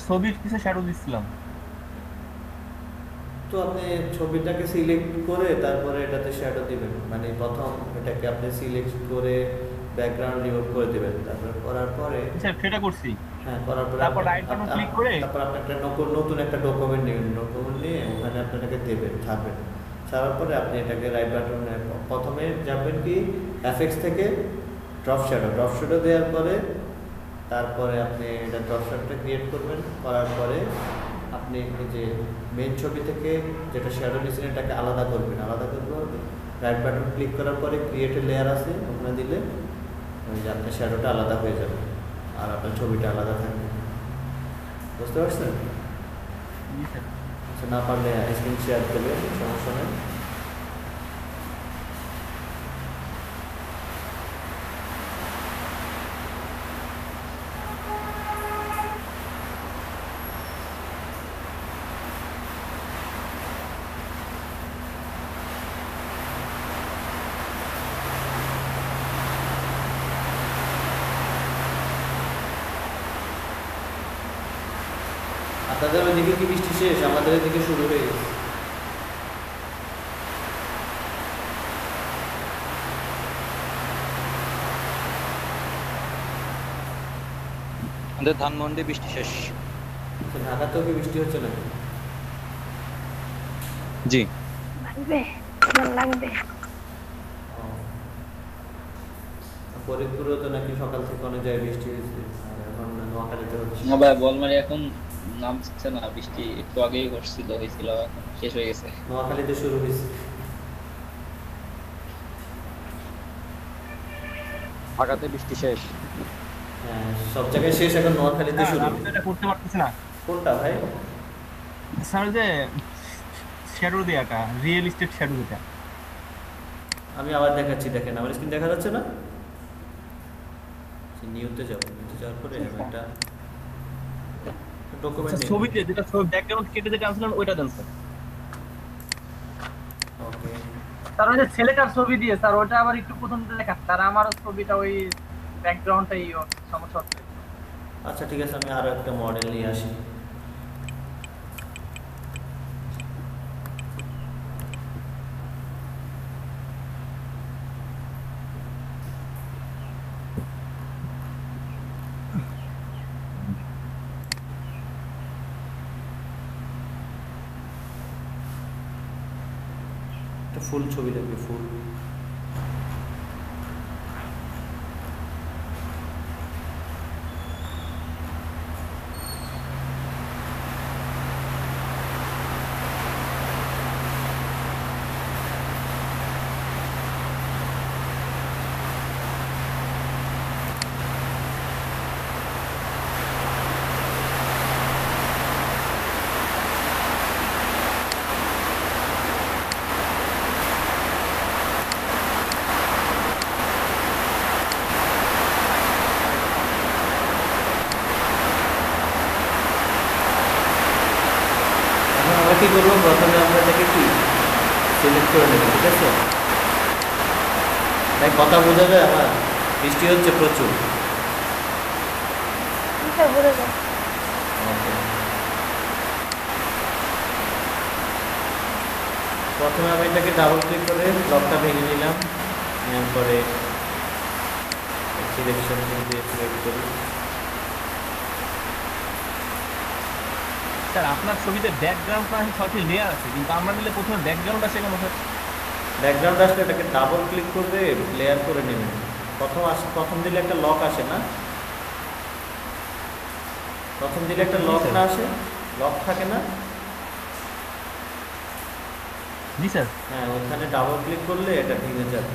ছবির কিছু শ্যাডো দিচ্ছিলাম। তো আপনি ছবিটাকে সিলেক্ট করে তারপরে এটাতে শ্যাডো দিবেন, মানে প্রথম এটাকে আপনি সিলেক্ট করে ব্যাকগ্রাউন্ড রিমুভ করে দিবেন, তারপরে করার পরে স্যার সেটা করছি। হ্যাঁ, করার পরে তারপর রাইট বাটন ক্লিক করে তারপর আপনি একটা নতুন একটা ডকুমেন্ট নেবেন, ডকুমেন্ট নিয়ে ওখানে আপনাকে দেবেন, ছাড়বেন। ছাড়ার পরে আপনি এটাকে রাইট বাটনে প্রথমে যাবেন কি এফএক্স থেকে ড্রপ শ্যাডো দেওয়ার পরে তারপরে আপনি এটা ড্রপ শ্যাডোটা ক্রিয়েট করবেন। করার পরে আপনি এই যে মেইন ছবি থেকে যেটা শ্যাডো নিয়েছেন এটাকে আলাদা করবেন, রাইট বাটন ক্লিক করার পরে ক্রিয়েট এ লেয়ার আছে, ওখানে দিলে ওই যে আপনার শ্যাডোটা আলাদা হয়ে যাবে আর আপনার ছবিটা আলাদা থাকবে। বুঝতে পারছেন? আচ্ছা, না পারলে স্ক্রিন শেয়ার দেবেন, সমস্যা নেই। আপনাদের ওইদিকে কি বৃষ্টি শেষ? আমাদের এদিকে শুরু হয়ে গেছে। আমাদের ধানমন্ডি বৃষ্টি শেষ। ঢাকাতেও কি বৃষ্টি হচ্ছে নাকি? জি লাগবে। ফরিদপুরেও তো নাকি সকাল থেকে অনেক জায়গায় বৃষ্টি হয়েছে, আর এখন নোয়াখালীতে হচ্ছে। না ভাই, বলমারি এখন নামছে না, বৃষ্টি একটু আগেই হয়েছিল, এখন শেষ হয়ে গেছে। নোয়াখালীতে শুরু হয়েছে। ঢাকাতে বৃষ্টি শেষ। হ্যাঁ, সব জায়গায় শেষ, এখন নোয়াখালীতে শুরু। আমি তো এটা করতে পারতেছি না। কোনটা ভাই? স্যার যে শ্যাডো দেয়াটা, রিয়েল এস্টেট শ্যাডো যেটা। আমি আবার দেখাচ্ছি, দেখেন আমার স্ক্রিন দেখা যাচ্ছে না? নিউতে যাবো, নিউতে যাওয়ার পরে আমি একটা ডকুমেন্ট নিব। ছবিতে যেটা ছবি ব্যাকগ্রাউন্ড কেটে যেটা আনছিলেন ওইটা দেন স্যার। ওকে, স্যার ওই যে ছেলেটার ছবি দিয়ে স্যার ওটা আবার একটু প্রথম দেখা, স্যার আমার ছবিটা ওই ব্যাকগ্রাউন্ডটাই সমস্যা হচ্ছে। আচ্ছা ঠিক আছে, আমি আরো একটা মডেল নিয়ে আসি। একটা ফুল ছবি লাগবে, ফুল। কি করবো, প্রথমে আমরা এটাকে কি সিলেক্ট করে নেব, ঠিক আছে? তাই কথা বোঝা যায় আমার? বৃষ্টি হচ্ছে প্রচুর। প্রথমে আমি এটাকে ডাবল ক্লিক করে ব্লকটা ভেঙে নিলাম, নেওয়ার পরে সিলেকশন দিয়ে সিলেক্ট করি। স্যার আপনার ছবিতে ব্যাকগ্রাউন্ড না আছে, ছয়টি লেয়ার আছে, কিন্তু আমরা নিলে প্রথমে ব্যাকগ্রাউন্ড আসে কেন স্যার? ব্যাকগ্রাউন্ড আসলে এটাকে ডাবল ক্লিক করবে, লেয়ার করে নেবেন। প্রথম দিলে একটা লক আসে না? প্রথম দিলে একটা লক না আসে, লক থাকে না? জি স্যার। হ্যাঁ, ওখানে ডাবল ক্লিক করলে এটা ভেঙে যাবে।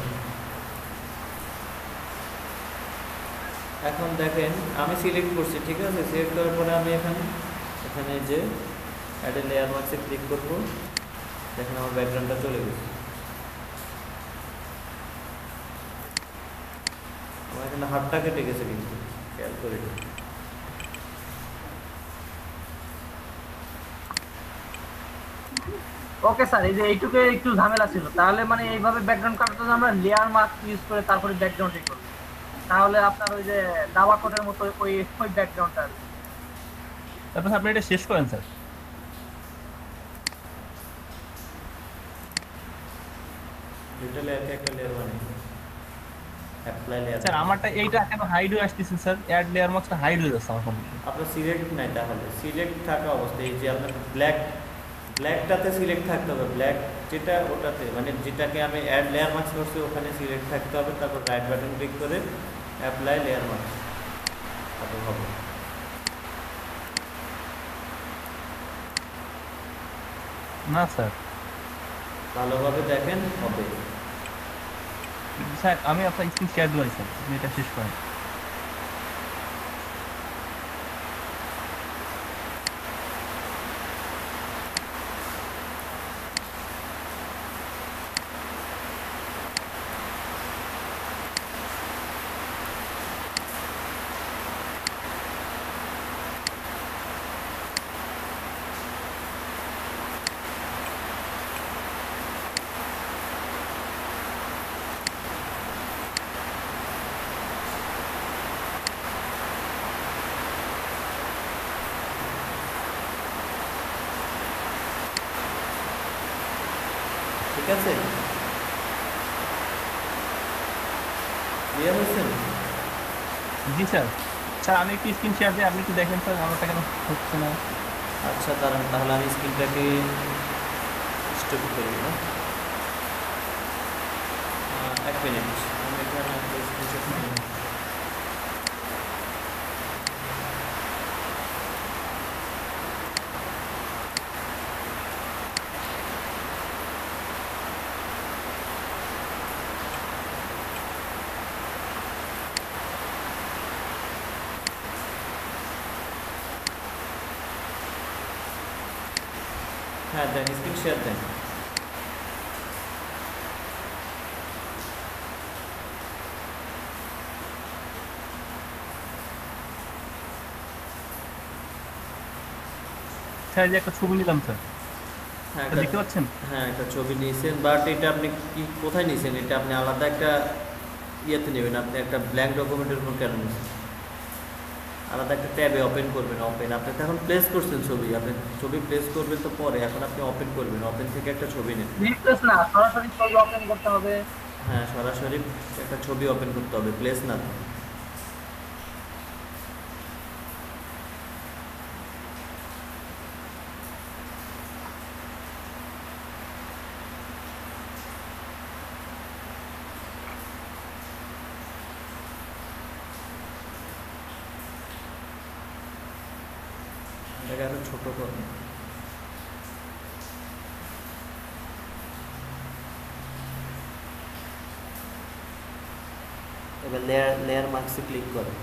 এখন দেখেন আমি সিলেক্ট করছি, ঠিক আছে? সিলেক্ট করার পরে আমি এখানে যে অ্যাড এ লেয়ার মার্কসে ক্লিক করব, দেখেন আমার ব্যাকগ্রাউন্ডটা চলে গেছে। আমার এখানে হাতটা কেটে গেছে, কিন্তু খেয়াল করে ওকে স্যার, এই যে এইটুকু একটু ঝামেলা ছিল, তাহলে মানে এইভাবে ব্যাকগ্রাউন্ড কাটার জন্য আমরা লেয়ার মাস্ক ইউজ করে তারপরে ব্যাকগ্রাউন্ডে করব, তাহলে আপনার ওই যে দাবা কোটের মতো ওই ওই ব্যাকগ্রাউন্ডটা। তারপর আপনি এটা শেষ করেন স্যার। দুটো লেয়ারকে একটা লেয়ার বানাই, অ্যাপ্লাই লেয়ার। স্যার আমারটা এইটা কেন হাইড হয়ে আসতেছে স্যার? অ্যাড লেয়ার মাস্কটা হাইড হয়ে যাচ্ছে আমার কম্পিউটারে। আপনার সিলেক্ট নাই, তাহলে সিলেক্ট থাকা অবস্থায় এই যে আপনার ব্ল্যাকটাতে সিলেক্ট থাকতে হবে, ব্ল্যাক যেটা ওটাতে মানে যেটাকে আমি অ্যাড লেয়ার মার্কস করছি ওখানে সিলেক্ট থাকতে হবে, তারপর রাইট বাটন ক্লিক করে অ্যাপ্লাই লেয়ার মার্কস তারপর হবে। না স্যার, ভালোভাবে দেখেন হবে। স্যার আমি আপনার স্ক্রিন শেয়ার দিই স্যার, আপনি এটা শেষ করেন। ঠিক আছে, ক্লিয়ার হয়েছেন? জি স্যার। স্যার আমি একটু স্ক্রিন শেয়ার দিই, আপনি একটু দেখেন স্যার আমারটা কেন হচ্ছে না। আচ্ছা দাঁড়ান, তাহলে আমি স্ক্রিনটাকে স্টপ করে দিলাম। 1 মিনিট, আমি এখানে একটা স্ক্রিনশট নিয়ে নিই। হ্যাঁ দেন, স্ক্রিন শেয়ার দেন। স্যার যে একটা ছবি নিলাম স্যার, হ্যাঁ এটা দেখতে পাচ্ছেন? হ্যাঁ একটা ছবি নিয়েছেন, বাট এটা আপনি কি কোথায় নিয়েছেন? এটা আপনি আলাদা একটা ইয়েতে নেবেন, আপনি একটা ব্ল্যাঙ্ক ডকুমেন্টের উপর কেন নিয়েছেন? আলাদা একটা ট্যাবে ওপেন করবেন। ওপেন আপনি তো এখন প্লেস করছেন ছবি, আপনি ছবি প্লেস করবেন তো পরে, এখন আপনি ওপেন করবেন, ওপেন থেকে একটা ছবি নেন। রিপ্লেস না, সরাসরি ছবি ওপেন করতে হবে। হ্যাঁ সরাসরি একটা ছবি ওপেন করতে হবে, প্লেস না। এটাকে আরো ছোট করুন। এবার লেয়ার মার্কসে ক্লিক করেন।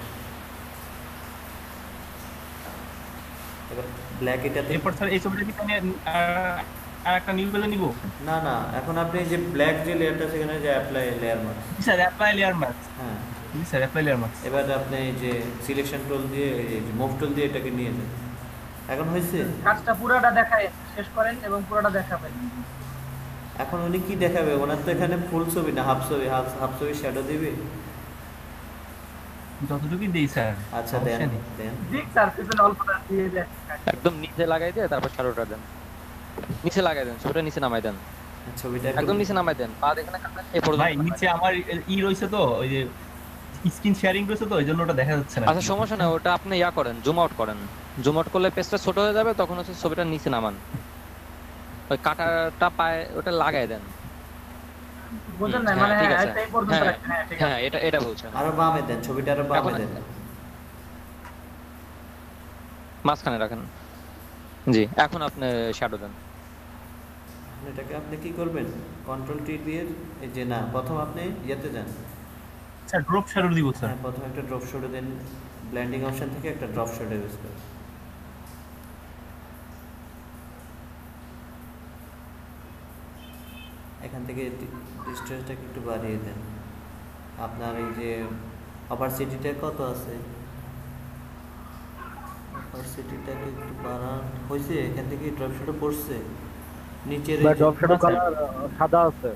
এবার ব্ল্যাক এটাতে, এরপর স্যার এই ছবিটা কি আমি আর একটা নিউ পেলে নিব? না না, এখন আপনি যে ব্ল্যাক যে লেয়ারটা সেখানে যে অ্যাপ্লাই লেয়ার মার্কস। জি স্যার, অ্যাপ্লাই লেয়ার মাস্ক। হ্যাঁ জি স্যার, অ্যাপ্লাই লেয়ার মাস্ক। এবার আপনি এই যে সিলেকশন টুল দিয়ে এই যে মুভ টুল দিয়ে এটাকে নিয়ে যান। এখন হয়েছে? কাজটা পুরোটা দেখায় শেষ করেন এবং পুরোটা দেখাবেন। এখন উনি কি দেখাবে? ওনার তো এখানে ফুল ছবি না, হাফ ছবি, হাফ ছবি শ্যাডো দিবে। যতটুকুই দেই স্যার। আচ্ছা দেন দেন। ঠিক স্যার, পিছনে অল্পটা দিয়ে দেন। একদম নিচে লাগাই দিয়ে তারপর শ্যাডোটা দেন, নিচে লাগাই দেন, ছবিটা নিচে নামাই দেন, ছবিটা একদম নিচে নামাই দেন, পা দেখেন এই পর্যন্ত। ভাই নিচে আমার ই রইছে তো, ওই যে স্ক্রিন শেয়ারিং রইছে তো, এইজন্য ওটা দেখা যাচ্ছে না। আচ্ছা সমস্যা নাই, ওটা আপনি ইয়া করেন, জুম আউট করেন। জুম আউট করলে পেজটা ছোট হয়ে যাবে, তখন হচ্ছে ছবিটা নিচে নামান, ওই কাটাটা পায় ওটা লাগাই দেন। বুঝেন না মানে? ঠিক হ্যাঁ আছে, এই পর্যন্ত রাখেন। হ্যাঁ ঠিক আছে। হ্যাঁ এটা বলছেন। আরো বামে দেন, ছবিটা আরো বামে দেন, মাঝখানে রাখেন। জি, এখন আপনি শ্যাডো দেন। এটাকে আপনি কি করবেন? কন্ট্রোল টি দিয়ে এই যে না, প্রথম আপনি ইয়েতে যান। স্যার ড্রপ শ্যাডো দিব স্যার। হ্যাঁ প্রথম একটা ড্রপ শ্যাডো দেন, ব্লেন্ডিং অপশন থেকে একটা ড্রপ শ্যাডো ইউজ করেন। এখান থেকে ডিস্টেন্সটাকে একটু বাড়িয়ে দেন। আপনার এই যে অপারসিটিটা কত আছে, অপারসিটিটাকে একটু বাড়ান। হয়েছে? এখান থেকে ড্রপ শ্যাডো পড়ছে। নিচের বা এই যে ড্রপ শ্যাডো না, স্যার। কালার সাদা আছে।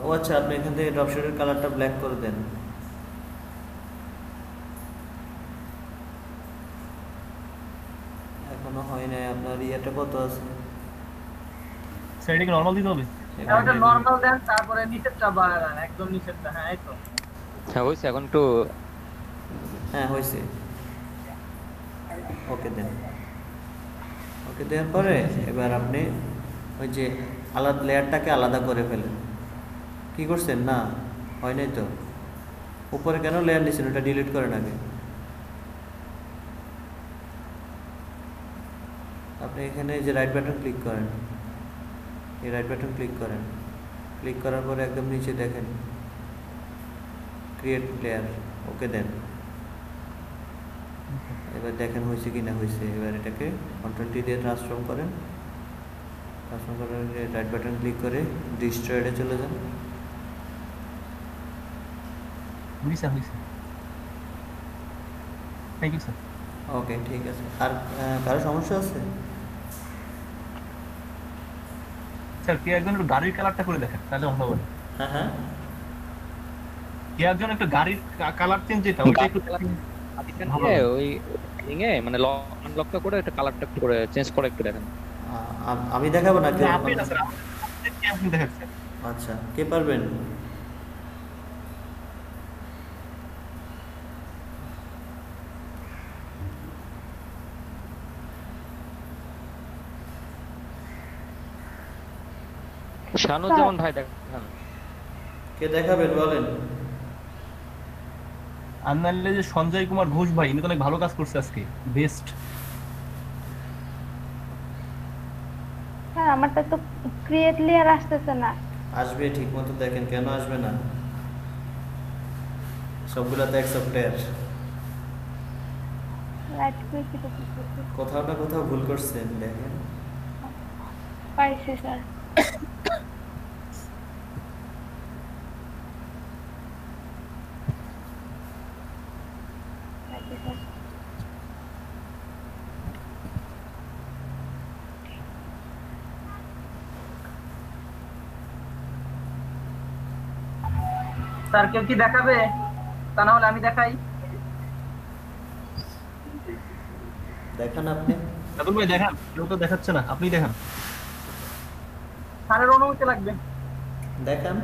ও আচ্ছা, আপনি এখান থেকে ড্রপ শেডের কালারটা ব্ল্যাক করে দেন। এখনো হয় নাই। আপনার ইয়েটা কত আছে? স্যার এটা কি নরমাল দিতে হবে? ওটা নরমাল দেন, তারপরে নিচেরটা বাড়ান, একদম নিচেরটা। হ্যাঁ এই তো। হ্যাঁ হয়েছে, এখন একটু হ্যাঁ হয়েছে। ওকে দেন। ওকে দেওয়ার পরে এবার আপনি ওই যে আলাদা লেয়ারটাকে আলাদা করে ফেলেন। কি করছেন? না হয় নাই তো। উপরে কেন লেয়ার নিয়েছেন? ওটা ডিলিট করেন আগে। আপনি এখানে যে রাইট বাটন ক্লিক করেন, এই রাইট বাটন ক্লিক করেন। ক্লিক করার পরে একদম নিচে দেখেন ক্রিয়েট লেয়ার, ওকে দেন। এবার দেখেন হয়েছে কি না হয়েছে। এবার এটাকে কন্ট্রোল-টি দিয়ে ট্রান্সফর্ম করেন। ট্রান্সফর্ম করার রাইট বাটন ক্লিক করে ডিস্ট্রয়েডে চলে যান। হয়েছে হয়েছে। Thank you sir. ওকে ঠিক আছে। আর কারো সমস্যা আছে? স্যার কে একজন একটু গাড়ির কালারটা করে দেখেন, তাহলে ভালো হবে। হ্যাঁ হ্যাঁ, কে একজন একটু গাড়ির কালার চেঞ্জ যেটা ওটা একটু ভালো নিয়ে হবে। ওই লিঙ্কে মানে আনলকটা করে একটা কালারটা একটু করে চেঞ্জ করে একটু দেখেন। আমি দেখাবো নাকি? না, আপনি না স্যার, আপনি দেখাচ্ছেন। আচ্ছা, কে পারবেন? শাহানুজ্জামান ভাই দেখেন। কে দেখাবেন বলেন? আর নাহলে যে সঞ্জয় কুমার ঘোষ ভাই, ইনি তো অনেক ভালো কাজ করছে আজকে, বেস্ট। স্যার আমারটা তো ক্রিয়েট লেয়ার আসতেছে না। আসবে, ঠিক মতো দেখেন। কেন আসবে না? সবগুলোতে এক সফটওয়্যার। রাইট ক্লিক করতেছি। কোথাও না কোথাও ভুল করছেন, দেখেন। পাইছি স্যার। পাইছি স্যার। স্যার কেউ কি দেখাবে? তা না হলে আমি দেখাই। দেখান আপনি। রাতুল ভাই দেখান, কেউ তো দেখাচ্ছে না, আপনি দেখান। স্যারের অনুমতি লাগবে। দেখান।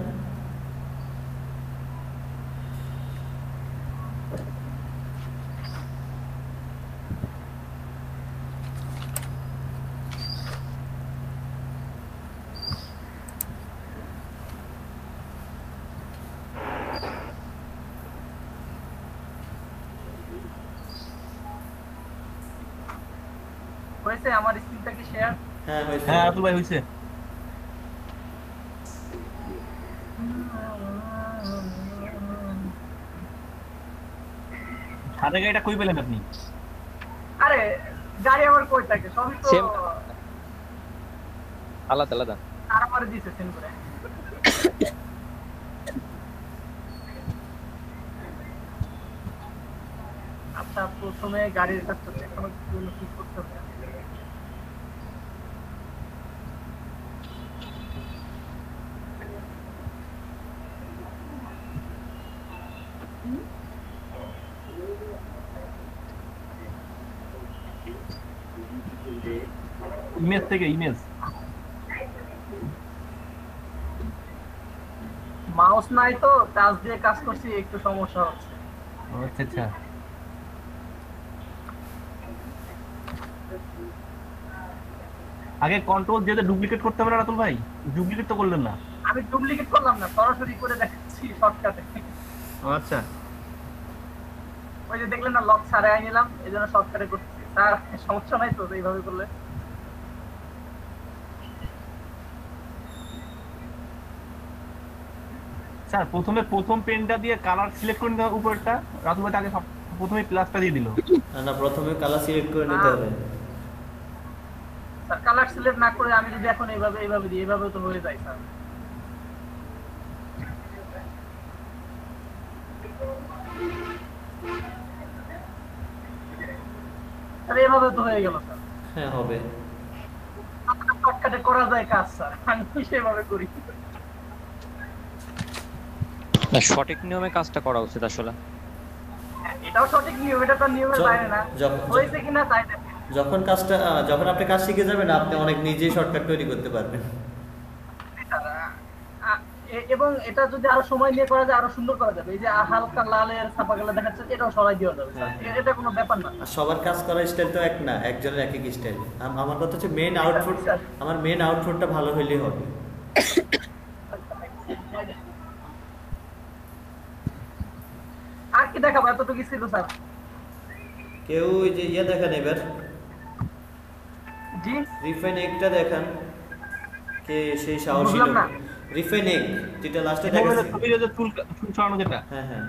হয়েছে? আমার স্ক্রিনটা কি শেয়ার? হ্যাঁ হয়েছে। হ্যাঁ রাতুল ভাই হয়েছে। সাদা গাড়িটা কই পেলেন আপনি? আরে গাড়ি আমার কই থাকে? সবই তো Same. আলাদা আলাদা। আর আমার দিছে সেন্ড করে। আচ্ছা, প্রথমে গাড়ির কাজটা এখনো কি করতে হবে? ইমেজ থেকে ইমেজ। মাউস নাই তো, টাচ দিয়ে কাজ করছি, একটু সমস্যা হচ্ছে। আচ্ছা আচ্ছা। আগে কন্ট্রোল দিয়ে ডুপ্লিকেট করতে হবে না রাতুল ভাই? ডুপ্লিকেট তো করলেন না। আমি ডুপ্লিকেট করলাম না, সরাসরি করে দেখাচ্ছি শর্টকাটে। আচ্ছা। ওই যে দেখলেন না, লক ছাড়াই নিলাম, এই জন্য শর্টকাটে করতেছি। তার সমস্যা নাই তো এইভাবে করলে? স্যার প্রথম পেনটা দিয়ে কালার সিলেক্ট করে নিতে হবে উপরেরটা। রাতুল ভাই আগে প্রথমে প্লাসটা দিয়ে দিল। না, প্রথমে কালার সিলেক্ট করে নিতে হবে। স্যার কালার সিলেক্ট না করে আমি যদি এখন এইভাবে দিই, এইভাবে তো হয়ে যায় স্যার। স্যার এইভাবে তো হয়ে গেল স্যার। হ্যাঁ হবে। শর্টকাট শর্টকাটে করা যায় কাজ স্যার, আমি সেভাবে করি। না, সঠিক নিয়মে কাজটা করা উচিত আসলে। এটাও সঠিক নিয়ম, এটা তো নিয়মের বাইরে না, হয়েছে কিনা তাই দেখেন। যখন আপনি কাজ শিখে যাবেন আপনি অনেক নিজেই শর্টকাট তৈরি করতে পারবেন। এবং এটা যদি আরো সময় নিয়ে করা যায় আরো সুন্দর করা যাবে। এই যে হালকা লালের ছাপা গেলে দেখাচ্ছে, এটাও সরাই দেওয়া যাবে স্যার, এটা কোনো ব্যাপার না। আর সবার কাজ করার স্টাইল তো এক না, একজনের এক এক স্টাইল। আমার কথা হচ্ছে আমার মেন আউটপুটটা ভালো হইলেই হবে। আর কি দেখাবো, এতটুকু ছিল স্যার। কেউ ওই যে ইয়ে দেখান এবার, জি রিফাইন এগটা দেখান, কে সেই সাহসী লোক। রিফাইন এগ যেটা লাস্টে দেখাচ্ছি, চুল ছড়ানো যেটা। হ্যাঁ হ্যাঁ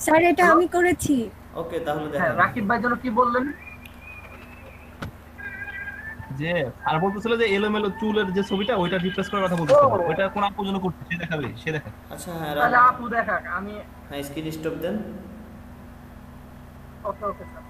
স্যার এটা আমি করেছি। ওকে তাহলে দেখান। রাকিব ভাই যেন কি বললেন, যে আর বলতেছিল যে এলোমেলো চুলের যে ছবিটা ওইটা রিপ্লেস করার কথা বলতেছিল, ওইটা কোন আপু জন্য করতে, সে দেখাবে, সে দেখাবে। আচ্ছা হ্যাঁ তাহলে আপু দেখাক, আমি হ্যাঁ স্ক্রিন স্টপ দেন। ওকে ওকে স্যার।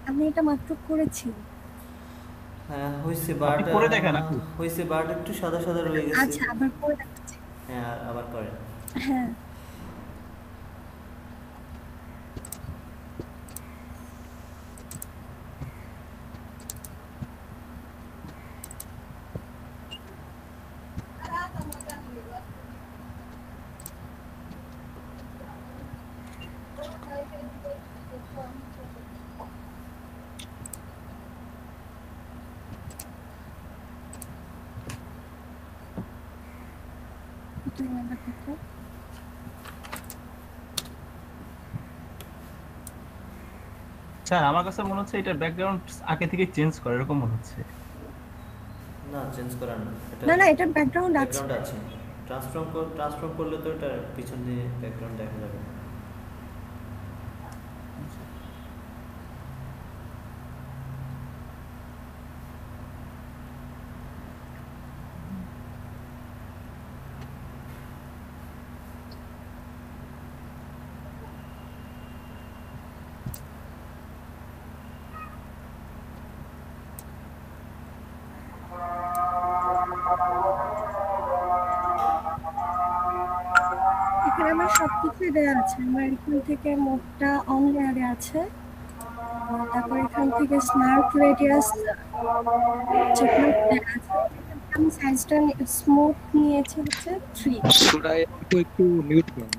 আমি এটা মাত্র করেছি। হ্যাঁ হইছে, বাট করে দেখেন আপু, হইছে বাট একটু সাদা সাদা রয়ে গেছে। আচ্ছা আবার করে দেখাচ্ছি। হ্যাঁ আবার করেন। হ্যাঁ স্যার আমার কাছে মনে হচ্ছে এটা ব্যাকগ্রাউন্ড আগে থেকে চেঞ্জ করে এরকম মনে হচ্ছে। না চেঞ্জ করার না, না না এটা ব্যাকগ্রাউন্ড আছে, ট্রান্সফর্ম করলে তো এটা পিছন দিয়ে ব্যাকগ্রাউন্ড দেখা যাবে। এখানে আমার সবকিছু দেওয়া আছে। আমার এখান থেকে মোডটা অন লেয়ারে আছে, তারপর এখান থেকে স্মার্ট রেডিয়াস চেকমার্ক দেওয়া আছে। আমি সাইজটা স্মুথ নিয়েছি হচ্ছে 3। সুরাই একটু মিউট করুন।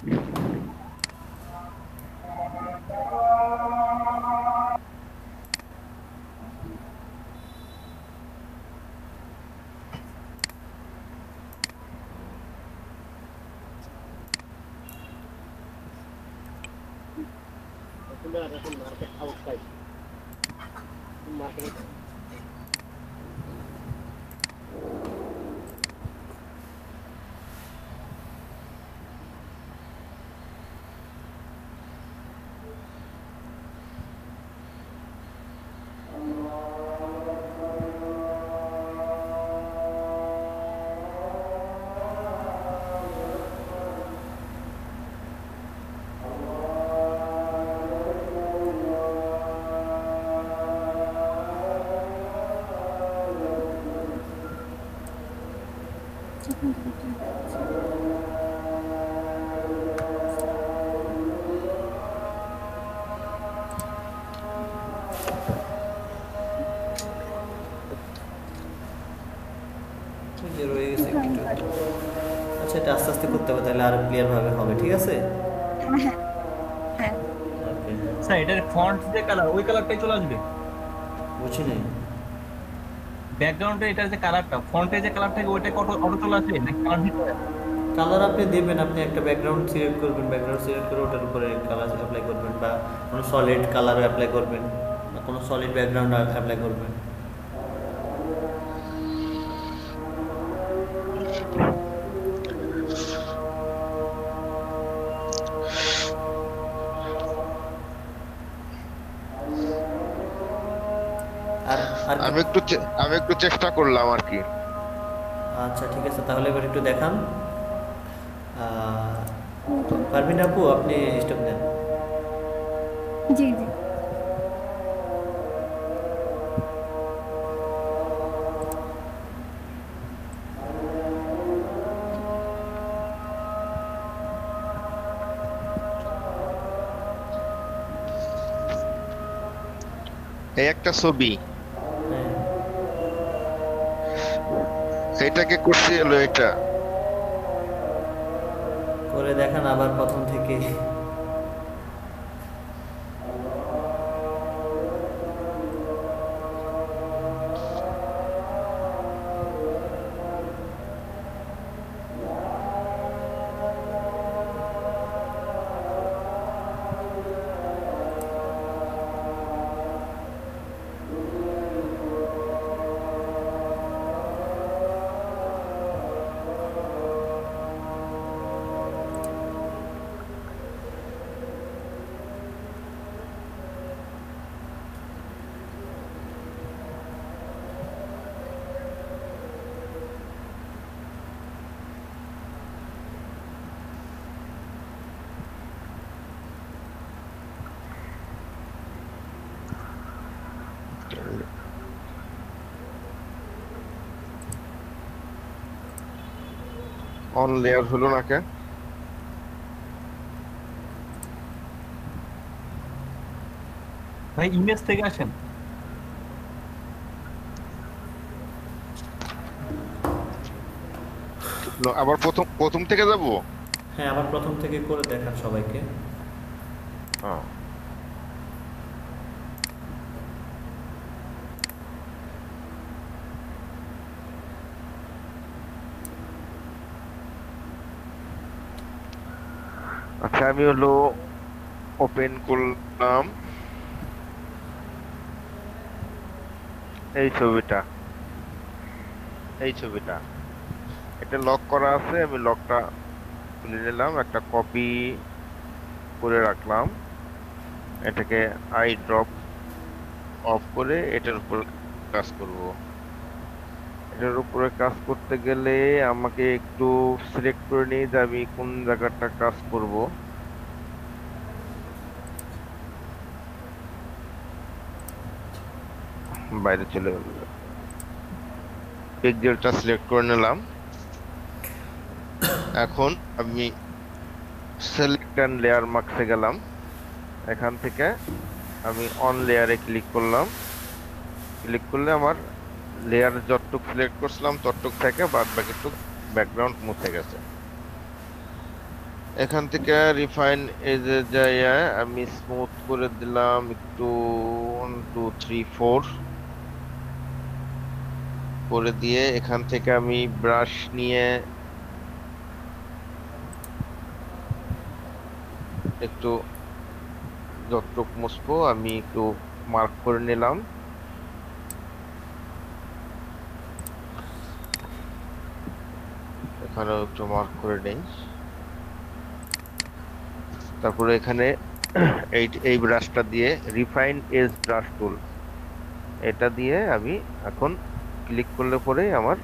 রয়ে গেছে একটু। আচ্ছা এটা আস্তে আস্তে করতে হবে, তাহলে আরো ক্লিয়ার ভাবে হবে। ঠিক আছে স্যার এটার ফন্ট যে কালার, ওই কালারটাই চলে আসবে। বুঝছি নাই, ব্যাকগ্রাউন্ডে এটার যে কালারটা, ফন্টে যে কালার থাকে ওইটা অটো চলে আসবে নাকি কালার দিতে হবে? কালার আপনি দেবেন, আপনি একটা ব্যাকগ্রাউন্ড সিলেক্ট করবেন, ব্যাকগ্রাউন্ড সিলেক্ট করে ওটার উপরে কালার অ্যাপ্লাই করবেন, বা কোনো সলিড কালার অ্যাপ্লাই করবেন, বা কোনো সলিড ব্যাকগ্রাউন্ড অ্যাপ্লাই করবেন। আর আর আমি একটু চেষ্টা করলাম আর কি। আচ্ছা ঠিক আছে, তাহলে এবার একটু দেখান। পারভিন আপু আপনি স্টপ দেন। জি জি। এই একটা ছবি, হ্যাঁ এটাকে করছি হলো এটা। করে দেখান আবার প্রথম থেকে। অন লেয়ার হলো না কে? ভাই ইমেজ থেকে আসেন। আবার প্রথম থেকে যাব? হ্যাঁ আবার প্রথম থেকে করে দেখান সবাইকে। হ্যাঁ আচ্ছা, আমি হলো ওপেন করলাম এই ছবিটা, এটা লক করা আছে, আমি লকটা খুলে নিলাম, একটা কপি করে রাখলাম, এটাকে আই ড্রপ অফ করে এটার উপর কাজ করব। এটার উপরে কাজ করতে গেলে আমাকে একটু সিলেক্ট করে নিই যে আমি কোন জায়গাটা কাজ করব। বাইরে চলে গেল, পিক্সেলটা সিলেক্ট করে নিলাম। এখন আমি সিলেক্ট এন্ড লেয়ার মার্কসে গেলাম, এখান থেকে আমি অন লেয়ারে ক্লিক করলাম। ক্লিক করলে আমার লেয়ার যতটুক সিলেক্ট করছিলাম ততটুক থেকে বাদ বাকিটুক ব্যাকগ্রাউন্ড মুছে গেছে। এখান থেকে রিফাইন এজে যাইয়া আমি স্মুথ করে দিলাম একটু 1 2 3 4 করে দিয়ে এখান থেকে আমি ব্রাশ নিয়ে একটু যতটুক মুছবো আমি একটু মার্ক করে নিলাম। এখানেও একটু মার্ক করে নেই। তারপরে এখানে এই ব্রাশটা দিয়ে রিফাইন এজ ব্রাশ টুল, এটা দিয়ে আমি এখন ক্লিক করলে পরে আমার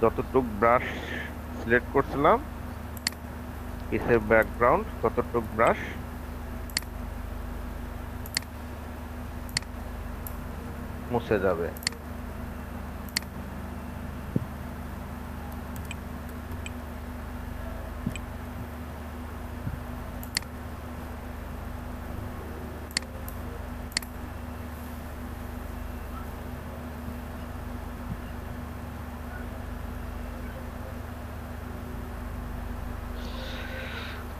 যতটুক ব্রাশ সিলেক্ট করছিলাম পিসের ব্যাকগ্রাউন্ড ততটুক ব্রাশ মুছে যাবে।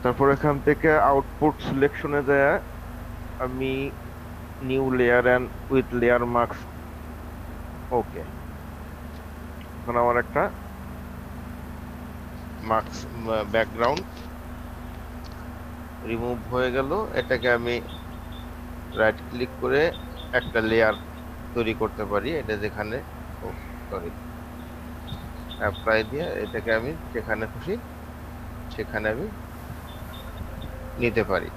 তারপর এখান থেকে আউটপুট সিলেকশনে যায় আমি new layer and with layer marks, okay. এখন আমার একটা মার্কস ব্যাকগ্রাউন্ড রিমুভ হয়ে গেল। এটাকে আমি রাইট ক্লিক করে একটা লেয়ার তৈরি করতে পারি। এটা যেখানে সরি অ্যাপ্লাই দিয়ে এটাকে আমি যেখানে খুশি সেখানে আমি নিতে পারি।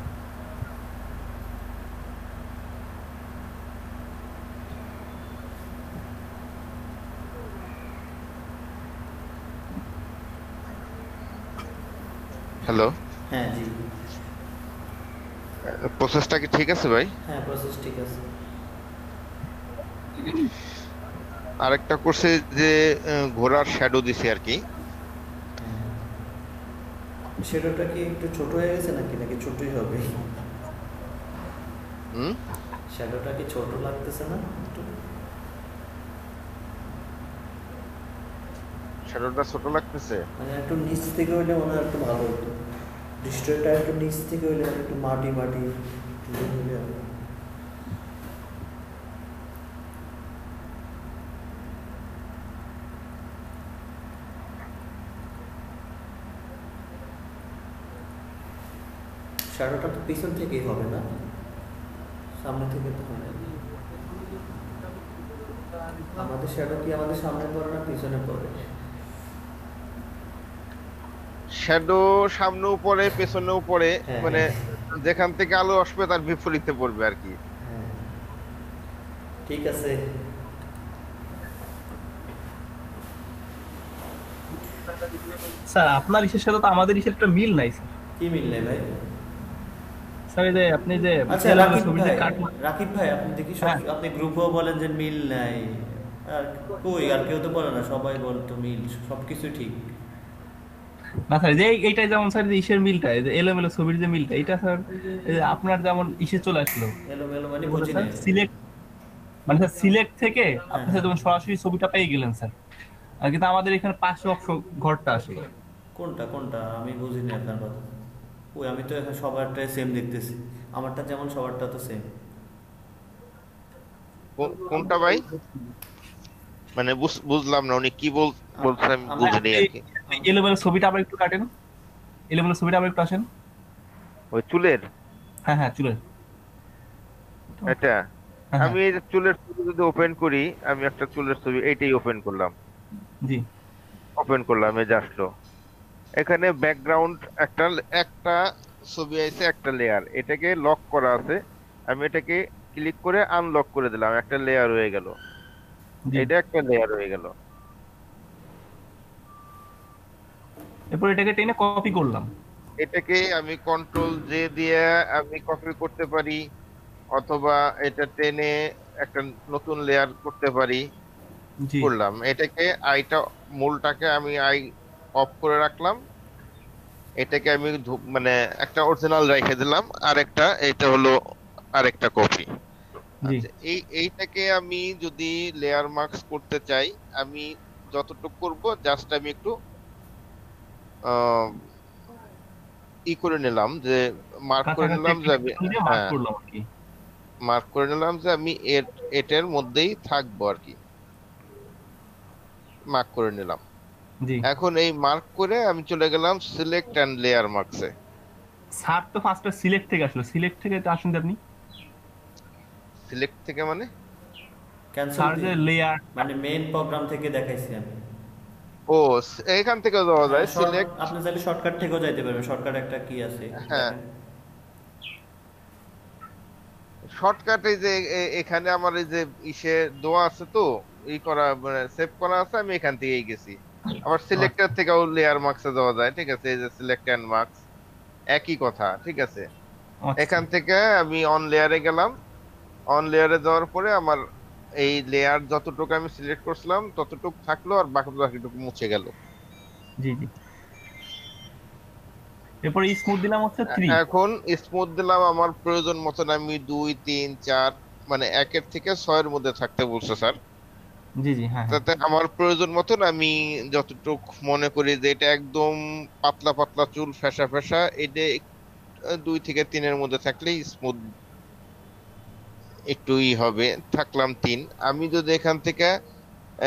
হ্যালো, হ্যাঁ জি, প্রসেসটা কি ঠিক আছে ভাই? হ্যাঁ প্রসেস ঠিক আছে। আরেকটা করছে যে ঘোড়ার শ্যাডো দিছে আর কি। শ্যাডোটা কি একটু ছোট হয়ে গেছে নাকি নাকি ছোটই হবে? শ্যাডোটা কি ছোট লাগতেছে না একটু? শ্যাডোটা ছোট লাগতেছে, মানে একটু নিচ থেকে হইলে মনে হয় একটু ভালো হতো। ডিস্ট্রয়টা একটু নিচ থেকে হইলে একটু মাটি মাটি হইলে হবে। শ্যাডোটা তো পিছন থেকেই হবে না, সামনে থেকে তো হবে। আমাদের শ্যাডো কি আমাদের সামনে পড়ে না পিছনে পড়ে? শ্যাডো সামনেও পড়ে পেছনেও পড়ে, মানে যেখান থেকে আলো আসবে তার বিপরীতে পড়বে আর কি। ঠিক আছে। স্যার আপনার ইসের সাথে তো আমাদের ইসের একটা মিল নাই স্যার। কি মিল নেই ভাই? স্যার এই যে আপনি যে আচ্ছা রাকিব ভাই আপনি দেখি আপনি গ্রুপেও বলেন যে মিল নাই, আর কই আর কেউ তো বলে না, সবাই বলতো মিল, সবকিছু ঠিক না স্যার। যে এইটাই যেমন স্যার যে ইসের মিলটা, এই যে এলোমেলো ছবির যে মিলটা, এটা স্যার আপনার যেমন ইসে চলে আসলো এলোমেলো মানে বুঝি না সিলেক্ট, মানে স্যার সিলেক্ট থেকে আপনি স্যার যেমন সরাসরি ছবিটা পেয়ে গেলেন স্যার, আর কিন্তু আমাদের এখানে পাশে অপশন ঘরটা আসে। কোনটা কোনটা আমি বুঝি না আপনার কথা। ওই আমি তো এখন সবারটাই সেম দেখতেছি, আমারটা যেমন সবারটা তো সেম। কোনটা ভাই? মানে বুঝলাম না উনি কি বলছেন, আমি বুঝিনি আর কি। এলোমেলো ছবিটা আবার একটু কাটেন, এলোমেলো ছবিটা আবার একটু আসেন। ওই চুলের? হ্যাঁ হ্যাঁ চুলের এটা আমি এই যে চুলের ছবি যদি ওপেন করি, আমি একটা চুলের ছবি এইটাই ওপেন করলাম, জি ওপেন করলাম, এই যে আসলো। এখানে ব্যাকগ্রাউন্ড একটা ছবি আছে, একটা লেয়ার, এটাকে লক করা আছে। আমি এটাকে ক্লিক করে আনলক করে দিলাম, একটা লেয়ার হয়ে গেল, এটা একটা লেয়ার হয়ে গেল। এরপর এটাকে টেনে কপি করলাম, এটাকে আমি কন্ট্রোল জে দিয়ে আমি কপি করতে পারি, অথবা এটা টেনে একটা নতুন লেয়ার করতে পারি, করলাম। এটাকে মূলটাকে আমি অফ করে রাখলাম, এটাকে আমি মানে একটা অরিজিনাল রেখে দিলাম, আর একটা এটা হলো আরেকটা কপি। এইটাকে আমি যদি লেয়ার মার্কস করতে চাই, আমি যতটুকু করব জাস্ট আমি একটু করে নিলাম, যে মার্ক করে নিলাম যে আমি মার্ক করে নিলাম যে আমি এটার মধ্যেই থাকবো আর কি, মার্ক করে নিলাম। এখন এই মার্ক করে আমি চলে গেলাম সিলেক্ট এন্ড লেয়ার মার্কসে। স্যার তো ফার্স্টে সিলেক্ট থেকে আসলো, সিলেক্ট থেকে তো আসেন আপনি। সিলেক্ট থেকে মানে ক্যান্সেল যে লেয়ার মানে মেইন প্রোগ্রাম থেকে দেখাইছি আমি। ও এইখান থেকে যাওয়া যায় সিলেক্ট, আপনি চাইলে শর্টকাট থেকেও যাইতে পারবেন, শর্টকাট একটা কি আছে। হ্যাঁ শর্টকাট এই যে এখানে আমার এই যে ইসে দেওয়া আছে, তো করা মানে সেভ করা আছে, আমি এখান থেকেই গেছি। আবার সিলেক্টর থেকেও লেয়ার মার্কসে যাওয়া যায়, ঠিক আছে, এই যে সিলেক্ট এন্ড মার্কস একই কথা, ঠিক আছে। এখান থেকে আমি অন লেয়ারে গেলাম, অন লেয়ারে যাওয়ার পরে আমার এই লেয়ার যতটুকু আমি সিলেক্ট করছিলাম ততটুকু থাকলো, আর বাকিটুকু মুছে গেল। জি জি। এরপর স্মুথ দিলাম হচ্ছে 3। এখন স্মুথ দিলাম আমার প্রয়োজন মতন, আমি 2 3 4 মানে 1 এর থেকে 6 এর মধ্যে থাকতে বলছে স্যার। জি জি হ্যাঁ। তাতে আমার প্রয়োজন মতন আমি যতটুকু মনে করি যে এটা একদম পাতলা পাতলা চুল ফেসা ফেসা, এটা 2 থেকে 3 এর মধ্যে থাকলেই স্মুথ একটুই হবে, থাকলাম 3। আমি যদি এখান থেকে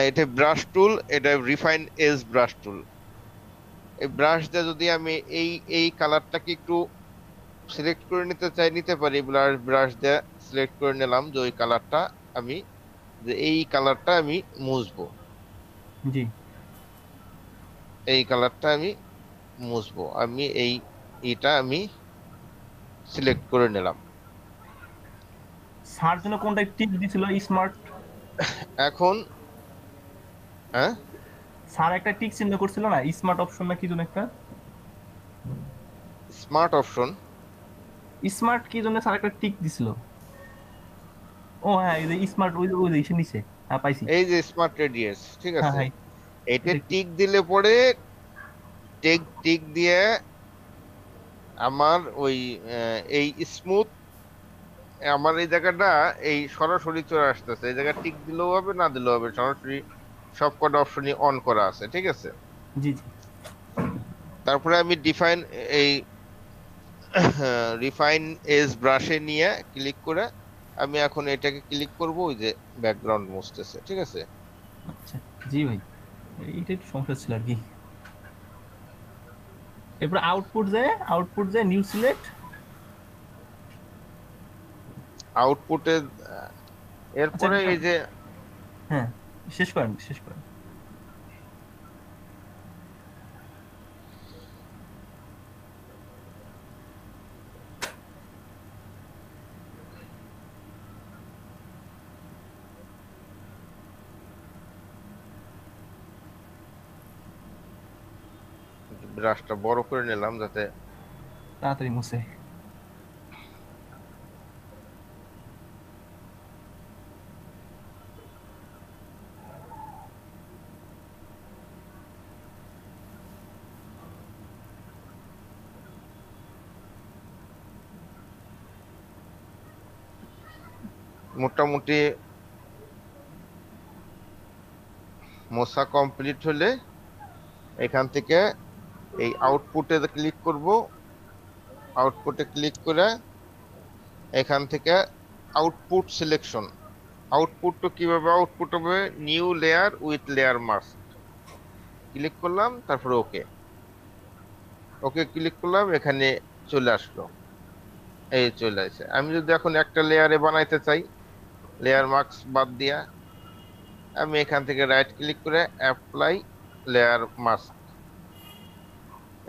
এটা ব্রাশ টুল, এটা রিফাইন এজ ব্রাশ টুল, এই ব্রাশ দিয়ে যদি আমি এই কালারটাকে একটু সিলেক্ট করে নিতে চাই, নিতে পারি। ব্রাশ দিয়ে সিলেক্ট করে নিলাম যে ওই কালারটা আমি, যে এই কালারটা আমি মুছবো, জি এই কালারটা আমি মুছবো, আমি এইটা আমি সিলেক্ট করে নিলাম। স্যার জন্য কোনটা টিক দিছিল স্মার্ট? এখন হ্যাঁ স্যার একটা টিক চিহ্ন করছিল না, স্মার্ট অপশন না কি জন্য একটা স্মার্ট অপশন, স্মার্ট কি জন্য স্যার একটা টিক দিছিল? ও হ্যাঁ, এই যে স্মার্ট, ওই যে ইসে নিচে, হ্যাঁ পাইছি। এই যে স্মার্ট রেডিয়াস, ঠিক হ্যাঁ আছে। হ্যাঁ এটা টিক দিলে পরে টিক দিয়ে আমার ওই এই স্মুথ, আমার এই জায়গাটা এই সরাসরি চলে আসতেছে। এই জায়গা টিক দিলেও হবে, না দিলেও হবে, সরাসরি সবকটা অপশনই অন করা আছে, ঠিক আছে। জি জি। তারপরে আমি রিফাইন এজ ব্রাশে নিয়ে ক্লিক করে আমি এখন এটাকে ক্লিক করব, ওই যে ব্যাকগ্রাউন্ড মুছতেছে, ঠিক আছে। আচ্ছা জি ভাই, এইটা একটু সমস্যা ছিল আর কি। এরপর আউটপুট যায় নিউ সিলেক্ট, আউটপুটে এরপরে এই যে হ্যাঁ শেষ করেন। ব্রাশটা বড় করে নিলাম যাতে তাড়াতাড়ি মুছে। মোটামুটি মোছা কমপ্লিট হলে এখান থেকে এই আউটপুটে ক্লিক করব। আউটপুটে ক্লিক করে এখান থেকে আউটপুট সিলেকশন, আউটপুট তো কিভাবে আউটপুট হবে, new layer with layer mask click করলাম, তারপরে ওকে ক্লিক করলাম, এখানে চলে আসলো, এই চলে আসে। আমি যদি এখন একটা লেয়ারে বানাইতে চাই, লেয়ার মাস্ক বাদ দিয়া আমি এখান থেকে রাইট ক্লিক করে অ্যাপ্লাই লেয়ার মাস্ক,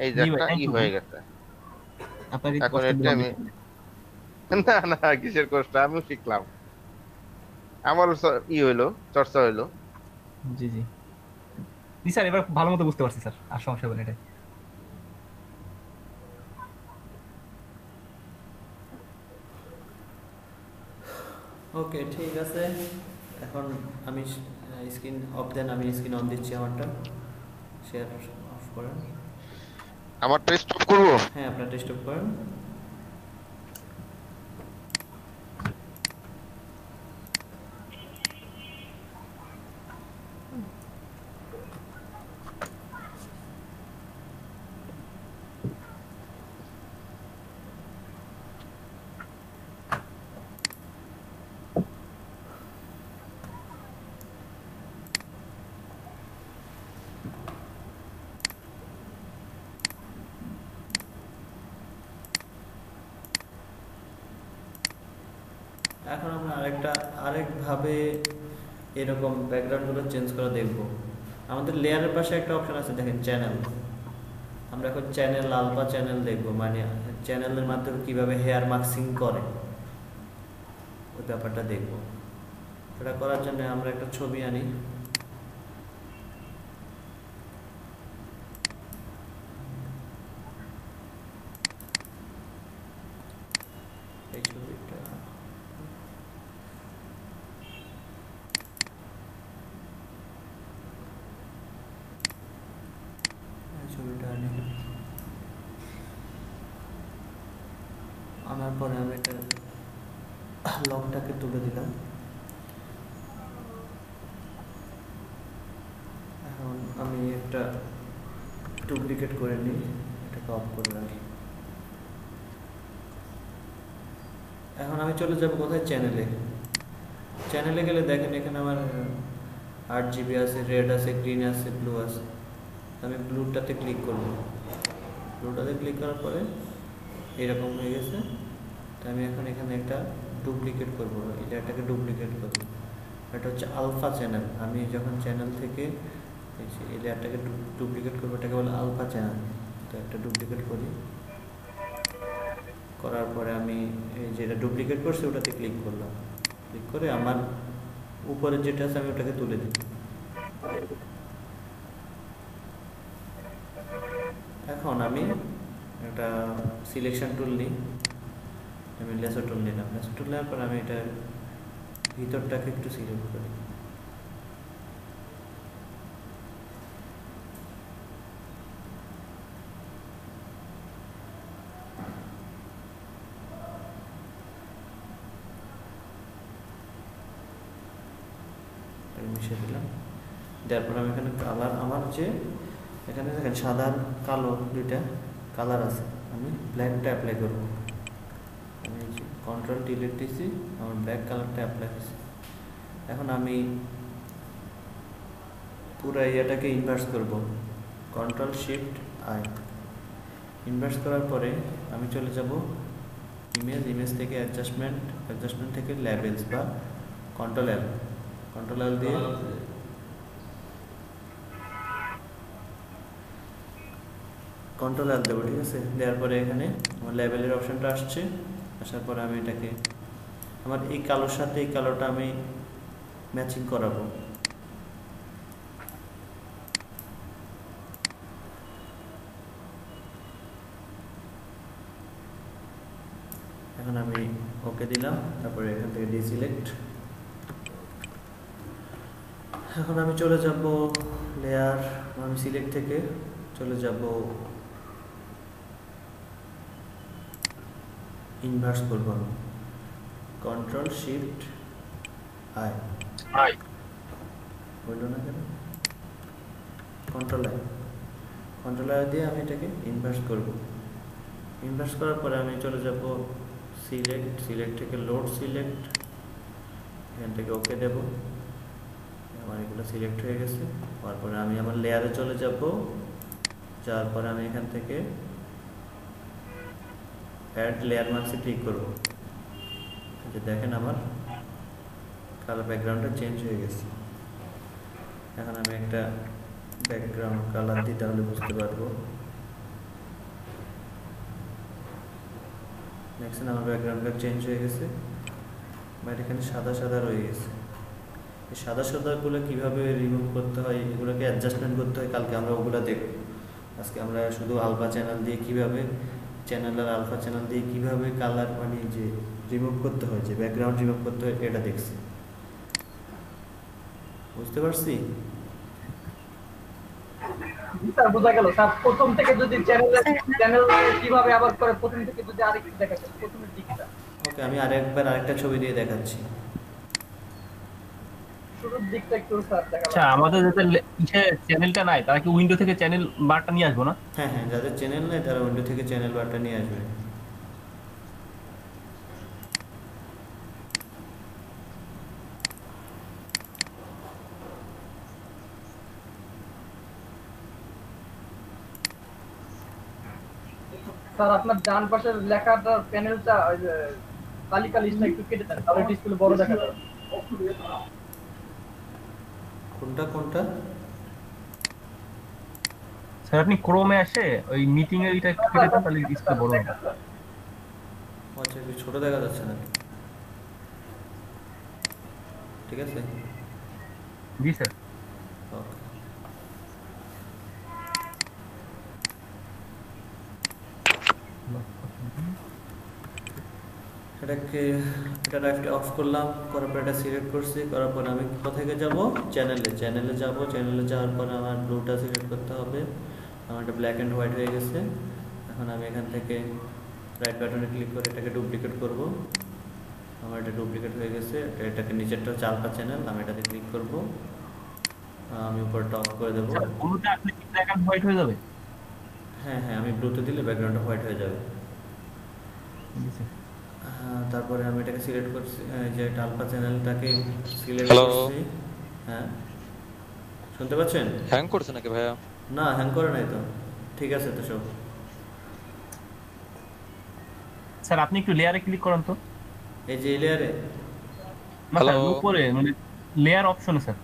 এই যে একটা হয়ে গেছে। এখন এটা আমি না কিসের কষ্ট, আমিও শিখলাম, আমার হইলো, চর্চা হইলো। জি জি জি স্যার, এবার ভালো মতো বুঝতে পারছি স্যার, আর সমস্যা হবে না এটা। ওকে ঠিক আছে, এখন আমি স্ক্রিন অফ দেন, আমি স্ক্রিন অন দিচ্ছি আমারটা, শেয়ার অফ করেন। আমারটা স্টপ করব? হ্যাঁ আপনারটা স্টপ করেন। এখন আমরা আরেকভাবে এরকম ব্যাকগ্রাউন্ডগুলো চেঞ্জ করে দেখব। আমাদের লেয়ারের পাশে একটা অপশন আছে দেখেন, চ্যানেল। আমরা এখন চ্যানেল, আলফা চ্যানেল দেখব, মানে চ্যানেলের মাধ্যমে কিভাবে হেয়ার মাস্কিং করে ওই ব্যাপারটা দেখব। এটা করার জন্য আমরা একটা ছবি আনি, এই ছবিটা আনার পরে আমি একটা লকটাকে তুলে দিলাম। এখন আমি একটা ডুপ্লিকেট করে নিই, এটাকে অফ করে রাখি। এখন আমি চলে যাব কোথায়, চ্যানেলে গেলে দেখেন এখানে আমার 8 GB আছে, রেড আছে, গ্রিন আছে, ব্লু আছে। আমি ব্লুটাতে ক্লিক করব। ব্লুটাতে ক্লিক করার পরে এরকম হয়ে গেছে। তো আমি এখন এখানে একটা ডুপ্লিকেট করব, এই লেয়ারটাকে ডুপ্লিকেট করব। এটা হচ্ছে আলফা চ্যানেল। আমি যখন চ্যানেল থেকে এই লেয়ারটাকে ডুপ্লিকেট করবো, এটাকে বলে আলফা চ্যানেল। তো একটা ডুপ্লিকেট করি, করার পরে আমি এই যেটা ডুপ্লিকেট করছি ওটাতে ক্লিক করলাম। ক্লিক করে আমার উপরে যেটা আছে আমি ওটাকে তুলে দিই। এখন আমি একটা সিলেকশন টুল নিই, আমি লেসো টুল নিলাম। লেসো টুল নেওয়ার পর আমি এটা ভিতরটাকে একটু সিলেক্ট করি। মিশিয়ে দিলাম। দেওয়ার পর আমি এখানে কালার, আমার যে এখানে দেখেন সাদা কালো দুইটা কালার আছে, আমি ব্ল্যাকটা অ্যাপ্লাই করব। আমি কন্ট্রোল ডিলিট দিয়েছি, আমার ব্ল্যাক কালারটা অ্যাপ্লাই হয়েছে। এখন আমি পুরো এরিয়াটাকে ইনভার্স করব, কন্ট্রোল শিফট আই। ইনভার্স করার পরে আমি চলে যাব ইমেজ থেকে অ্যাডজাস্টমেন্ট থেকে লেভেলস বা কন্ট্রোল এল দিয়ে কন্ট্রোল এল দেবো, ঠিক আছে। দেওয়ার পরে এখানে আমার লেভেলের অপশনটা আসছে। আসার পরে আমি এটাকে আমার এই কালোর সাথে এই কালোটা আমি ম্যাচিং করাবো। এখন আমি ওকে দিলাম, তারপরে এখান থেকে ডিসিলেক্ট। এখন আমি চলে যাব লেয়ার, আমি সিলেক্ট থেকে চলে যাব ইনভার্স করব, আমি কন্ট্রোল শিফট আই বললো না কেন, কন্ট্রোল আই দিয়ে আমি এটাকে ইনভার্স করব। ইনভার্স করার পরে আমি চলে যাব সিলেক্ট থেকে লোড সিলেক্ট, এখান থেকে ওকে দেব। আমার এগুলো সিলেক্ট হয়ে গেছে। তারপরে আমি আমার লেয়ারে চলে যাব, যাওয়ার পরে আমি এখান থেকে অ্যাড লেয়ার মার্কসে ক্লিক করব। যে দেখেন আমার কালার ব্যাকগ্রাউন্ডটা চেঞ্জ হয়ে গেছে। এখন আমি একটা ব্যাকগ্রাউন্ড কালার দিই, তাহলে বুঝতে পারবো। দেখছেন আমার ব্যাকগ্রাউন্ডটা চেঞ্জ হয়ে গেছে, বাট এখানে সাদা রয়ে গেছে। এই সাদাগুলো কীভাবে রিমুভ করতে হয়, এগুলোকে অ্যাডজাস্টমেন্ট করতে হয়, কালকে আমরা ওগুলো দেখব। আজকে আমরা শুধু আলফা চ্যানেল দিয়ে কীভাবে আলফা চ্যানেল দিয়ে কীভাবে কালার মানে যে রিমুভ করতে হয়, যে ব্যাকগ্রাউন্ড রিমুভ করতে হয়, এটা দেখছি। বুঝতে পারছি? স্যার বোঝা গেল। স্যার প্রথম থেকে যদি চ্যানেল কিভাবে আবার করে প্রথম থেকে যদি আরেকটু দেখাচ্ছেন প্রথমের দিকটা। ওকে, আমি আরেকটা ছবি দিয়ে দেখাচ্ছি। শুরুর দিকটা একটু স্যার দেখাবো। আচ্ছা, আমাদের যাদের চ্যানেলটা নাই তারা কি উইন্ডো থেকে চ্যানেল বারটা নিয়ে আসবো না? হ্যাঁ, যাদের চ্যানেল নাই তারা উইন্ডো থেকে চ্যানেল বারটা নিয়ে আসবে। স্যার আপনার ডান পাশের লেখাটা প্যানেলটা ওই যে তালিকা লিস্টটা একটু কেটে দেন, তাহলে ডিসপ্লে বড় দেখা যাবে। কোনটা? স্যার আপনি ক্রোমে আসে ওই মিটিং এর এটা একটু কেটে দেন, তাহলে ডিসপ্লে বড় হবে। আচ্ছা, ছোট দেখা যাচ্ছে না, ঠিক আছে? জি স্যার। ওকে, এটা অফ করলাম, করার পর এটা সিলেক্ট করছি। করার পর আমি কোথায় যাব? চ্যানেলে যাব। চ্যানেলে যাওয়ার পর আমার ব্লুটা সিলেক্ট করতে হবে। আমার এটা ব্ল্যাক অ্যান্ড হোয়াইট হয়ে গেছে। এখন আমি এখান থেকে রাইট বাটনে ক্লিক করে এটাকে ডুপ্লিকেট করব। আমার এটা ডুপ্লিকেট হয়ে গেছে। এটাকে নিচেরটা হচ্ছে আলফা চ্যানেল, আমি এটাতে ক্লিক করব। আমি উপরটা অফ করে দেবো। ব্লুটা আসলে কি ব্ল্যাক অ্যান্ড হোয়াইট হয়ে যাবে? হ্যাঁ, আমি ব্লুতে দিলে ব্যাকগ্রাউন্ডটা হোয়াইট হয়ে যাবে। তারপরে আমি এটাকে সিলেক্ট করছি, যে আলফা চ্যানেলটাকে সিলেক্ট করছি। হ্যাঁ, শুনতে পাচ্ছেন? হ্যাং করছে নাকি ভাইয়া? না, হ্যাং করে নাই তো, ঠিক আছে তো সব। স্যার আপনি একটু লেয়ারে ক্লিক করেন তো। এই যে লেয়ারে না স্যার, উপরে মানে লেয়ার অপশনে স্যার,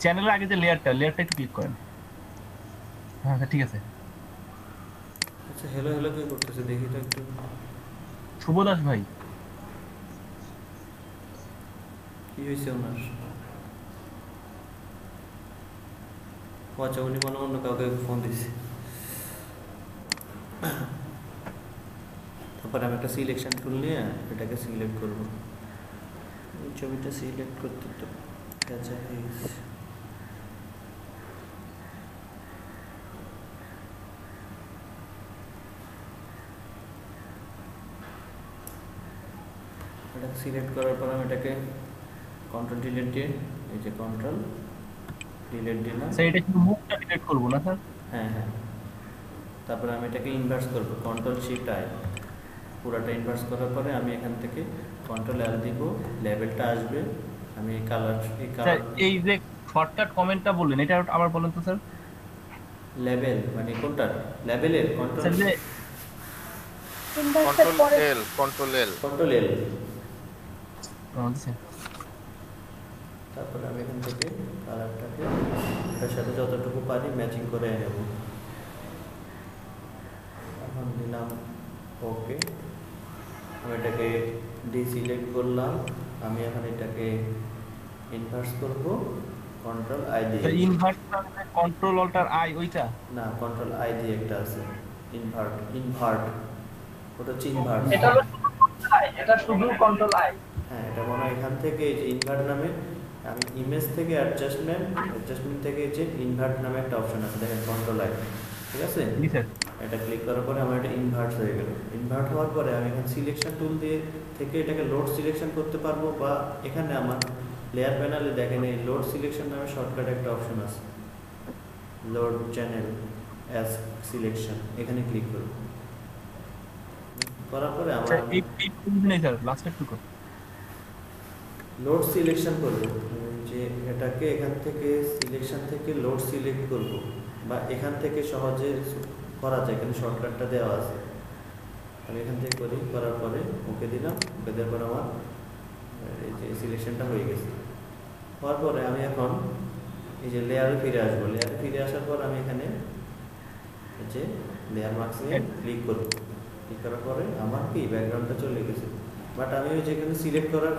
চ্যানেলের আগে যে লেয়ারটা একটু ক্লিক করেন। হ্যাঁ স্যার ঠিক আছে। আচ্ছা, হ্যালো হ্যালো কে করতেছে দেখি তো একটু। শুভ দাস ভাই। কি হয়েছে ওনার? ও আচ্ছা, উনি মনে অন্য কাউকে ফোন দিছে। তারপরে আমি একটা সিলেকশন টুল নিয়ে এটাকে সিলেক্ট করব। এই ছবিটা সিলেক্ট করতে তো আচ্ছা হয়ে গেছে। এটা সিলেক্ট করার পর আমি এটাকে কন্ট্রোল ডিলিট দিয়ে, এই যে কন্ট্রোল ডিলিট দিলাম। স্যার এটা শুধু মুখটা ডিলিট করব না স্যার? হ্যাঁ হ্যাঁ। তারপরে আমি এটাকে ইনভার্স করব, কন্ট্রোল শিফট আই, পুরাটা ইনভার্স করার পরে আমি এখান থেকে কন্ট্রোল এল দিব, লেভেলটা আসবে। আমি এই কালার স্যার এই যে শর্টকাট কমেন্টটা বললেন এটা আবার বলেন তো স্যার। লেভেল মানে কোনটা? লেভেলের কন্ট্রোল ইনভার্সের কন্ট্রোল পরে এল, কন্ট্রোল এল, কন্ট্রোল এল। আচ্ছা তারপরে আমি এখান থেকে কালারটাকে এটার সাথে যতটুকু পারি ম্যাচিং করে নেব। এখন দিলাম ওকে। আমি এটাকে ডিসিলেক্ট করলাম। আমি এখন এটাকে ইনভার্স করব, কন্ট্রোল আই দিয়ে। ইনভার্ট মানে কন্ট্রোল অল্টার আই ওইটা না, কন্ট্রোল আই দিয়ে একটা আছে ইনভার্ট, ইনভার্ট ওটা হচ্ছে ইনভার্ট। এটা শুধু কন্ট্রোল আই। হ্যাঁ, এটা মনে হয় এখান থেকে এই যে ইনভার্ট নামে, আমি ইমেজ থেকে অ্যাডজাস্টমেন্ট থেকে এই যে ইনভার্ট নামে একটা অপশন আছে, দেখেন কন্ট্রোল আই, ঠিক আছে? এটা ক্লিক করার পরে আমার এটা ইনভার্ট হয়ে গেল। ইনভার্ট হওয়ার পরে আমি এখানে সিলেকশন টুল দিয়ে থেকে এটাকে লোড সিলেকশন করতে পারবো, বা এখানে আমার লেয়ার প্যানেলে দেখেন এই লোড সিলেকশন নামে শর্টকাট একটা অপশন আছে, লোড চ্যানেল অ্যাজ সিলেকশন, এখানে ক্লিক করব। করার পরে আমার লোড সিলেকশন করব, যে এটাকে এখান থেকে সিলেকশন থেকে লোড সিলেক্ট করব, বা এখান থেকে সহজে করা যায়, এখানে শর্টকাটটা দেওয়া আছে। আমি এখান থেকে করি, করার পরে ওকে দিলাম। ওকে দেওয়ার পর আমার এই যে সিলেকশনটা হয়ে গেছে। হওয়ার পরে আমি এখন এই যে লেয়ারে ফিরে আসবো। লেয়ারে ফিরে আসার পর আমি এখানে যে লেয়ার মার্কসে ক্লিক করব। ক্লিক করার পরে আমার কি ব্যাকগ্রাউন্ডটা চলে গেছে। বাট আমি ওই যেখানে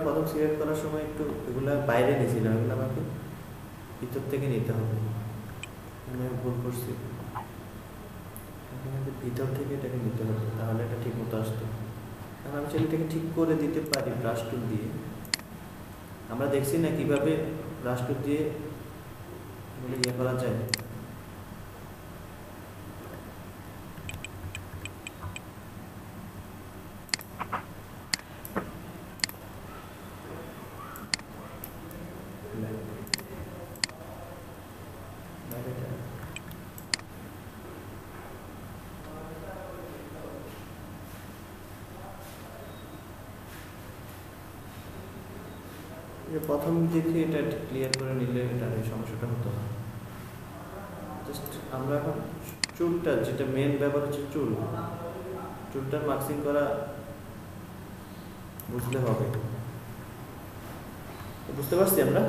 প্রথম সিলেক্ট করার সময় একটু এগুলো বাইরে নিয়েছিলাম, এগুলো আমাকে ভিতর থেকে নিতে হবে। আমি ভুল করছি, ভিতর থেকে এটাকে নিতে হবে, তাহলে এটা ঠিক মতো আসতো। কারণ আমি চাইলে এটাকে ঠিক করে দিতে পারি ব্রাশ টুল দিয়ে। আমরা দেখছি না কিভাবে ব্রাশ টুল দিয়ে ইয়ে করা যায়। প্রথম দিকে এটা ক্লিয়ার করে নিলে এটা এই সমস্যাটা হতো না। জাস্ট আমরা এখন চুলটা, যেটা মেন ব্যাপার হচ্ছে চুলটার মার্কিং করা বুঝলে হবে। বুঝতে পারছি আমরা?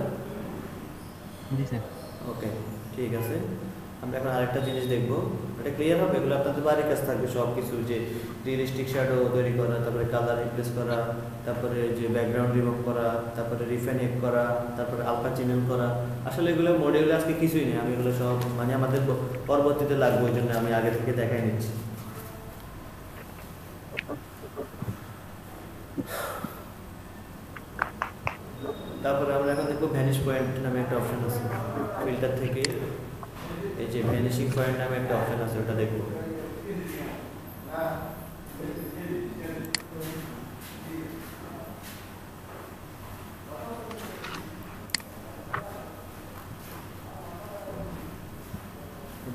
ওকে, ঠিক আছে। আমরা এখন আরেকটা জিনিস দেখবো, এটা ক্লিয়ার হবে। এগুলো আপনাদের বাড়ির কাছে থাকবে সব কিছু, যে রিয়েলিস্টিক শ্যাডো তৈরি করা, তারপরে কালার রিপ্লেস করা, তারপরে যে ব্যাকগ্রাউন্ড রিমুভ করা, তারপরে রিফাইন করা, তারপরে আলফা চ্যানেল করা। আসলে এগুলো মডিউলে আজকে কিছুই নেই, আমি এগুলো সব মানে আমাদের পরবর্তীতে লাগবে, ওই জন্য আমি আগে থেকে দেখাই নিচ্ছি। তারপরে আমরা এখন দেখবো ভ্যানিশ পয়েন্ট নামে একটা অপশন আছে ফিল্টার থেকে। এই যে ভ্যানিশিং পয়েন্ট নামে একটা অপশন আছে, ওটা দেখবো।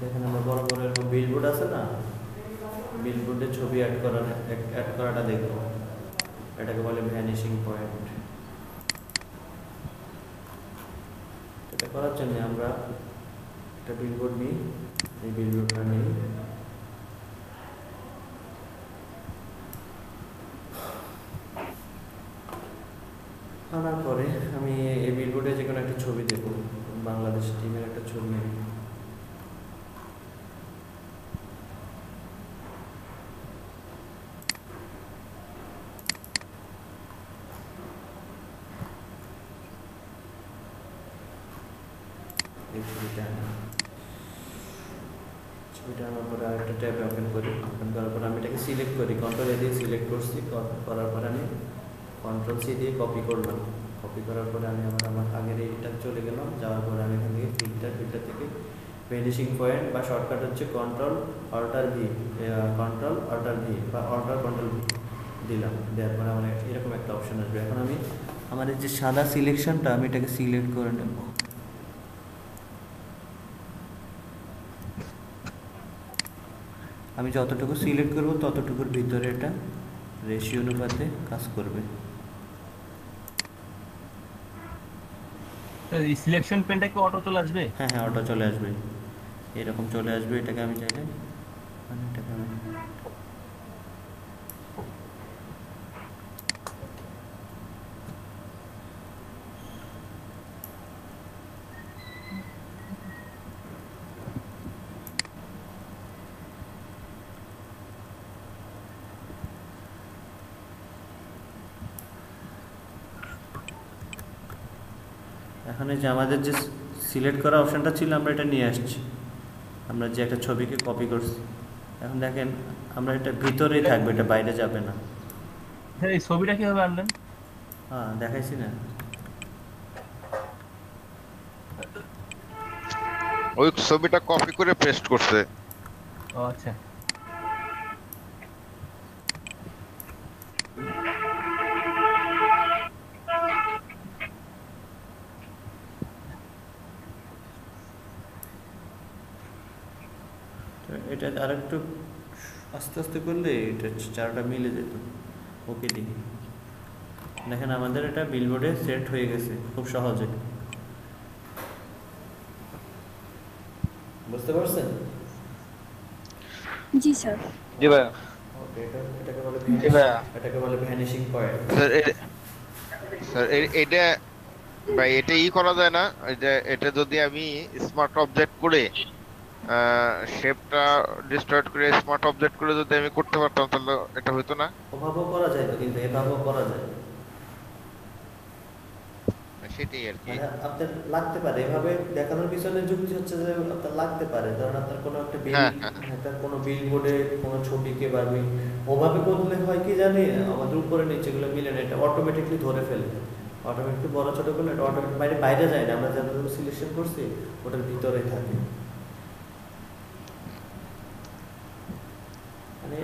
দেখেন আমরা বড় বড় এরকম বিলবোর্ড আছে না, বিলবোর্ডে ছবি অ্যাড করাটা দেখবো। এটাকে বলে ভ্যানিশিং পয়েন্ট। এটা করার জন্য আমরা একটা বিলবোর্ড নিই, এই বিলবোর্ডটা নিই, আনার পরে আমি এই বিলবোর্ডে যে কোনো একটা ছবি দেব, বাংলাদেশ টিমের একটা ছবি আমি এই ছবিটা আনার পরে আরেকটা ট্যাবে ওপেন করি। ওপেন করার পরে আমি এটাকে সিলেক্ট করি, কন্ট্রোল এ দিয়ে সিলেক্ট করছি, করার পরে আমি কন্ট্রোল সি দিয়ে কপি করলাম। কপি করার পরে আমি আমার আগের এইটা চলে গেলাম, যাওয়ার পরে আমি এখান থেকে ফিল্টার থেকে ভ্যানিশিং পয়েন্ট বা শর্টকাট হচ্ছে কন্ট্রোল অল্টার ভি বা অল্টার কন্ট্রোল ভি দিলাম। দেওয়ার পরে আমার এরকম একটা অপশন আসবে। এখন আমি আমার এই যে সাদা সিলেকশনটা আমি এটাকে সিলেক্ট করে নেব। আমি যতটুকু সিলেক্ট করব ততটুকুর ভিতরে এটা রেশিও অনুপাতে কাজ করবে। এই সিলেকশন পেনটা কি অটো চলে আসবে? হ্যাঁ হ্যাঁ, অটো চলে আসবে, এরকম চলে আসবে। এটাকে আমি চাইলে এটাকে আমি এখানে যে আমাদের যে সিলেক্ট করা অপশনটা ছিল আমরা এটা নিয়ে আসছি, আমরা যে একটা ছবিকে কপি করছি। এখন দেখেন আমরা এটা ভিতরেই থাকবে, এটা বাইরে যাবে না। এই ছবিটা কিভাবে আনলেন? হ্যাঁ দেখাইছি না, ওই ছবিটা কপি করে পেস্ট করছে। ও আচ্ছা, এটা আরেকটু আস্তে আস্তে করলে এটা চারটা মিলে যেত। ওকে ডি, দেখেন আমাদের এটা বিলবোর্ডে সেট হয়ে গেছে খুব সহজে। বুঝতে পারছেন? জি স্যার। জি ভাইয়া। ওকে, এটাকে বলে জি ভাইয়া। এটাকে বলে ভ্যানিশিং পয়েন্ট। স্যার এটা ভাই এটা করা যায় না? এটা যদি আমি স্মার্ট অবজেক্ট করে শেপটা ডিস্টর্ট করে স্মার্ট অবজেক্ট করে যদি আমি করতে পারতাম তাহলে এটা হতো না? ওভাবেও করা যায়, কিন্তু এভাবেও করা যায়। সেটাই আর কি, মানে আপনার লাগতে পারে এভাবে দেখানোর পিছনে যুক্তি হচ্ছে যে আপনার লাগতে পারে, কারণ আপনার কোনো একটা বিল, একটা কোনো বিলবোর্ডে কোনো ছবিকে বা ওভাবে করলে হয় কি জানি, আমাদের উপরে নিচেগুলো মিলে না, এটা অটোমেটিকলি ধরে ফেলে। অটোমেটিকলি বড় ছোট করলে এটা অটোমেটিক বাইরে যায় না, আমরা যতটুকু সিলেকশন করছি ওটার ভিতরেই থাকে। মানে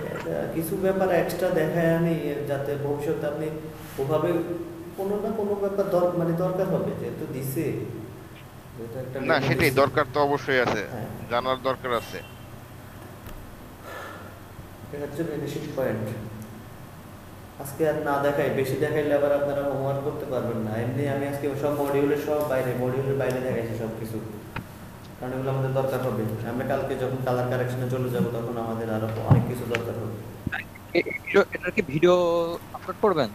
কিছু ব্যাপার এক্সট্রা দেখায় আনি যাতে ভবিষ্যতে আপনি ওভাবে কোনো না কোনো ব্যাপার দরকার হবে, যেহেতু দিছে। না সেটাই দরকার তো অবশ্যই আছে, জানার দরকার আছে। এটা হচ্ছে ভ্যানিশিং পয়েন্ট। আজকে আর না দেখাই, বেশি দেখাইলে আবার আপনারা হোমওয়ার্ক করতে পারবেন না। এমনি আমি আজকে সব মডিউলের বাইরে দেখাইছি সব কিছু, কারণ এগুলো আমাদের দরকার হবে। আমরা কালকে যখন কালার কারেকশনে চলে যাব তখন আমাদের আরো অনেক কিছু দরকার হবে। এটার কি ভিডিও আপলোড করবেন?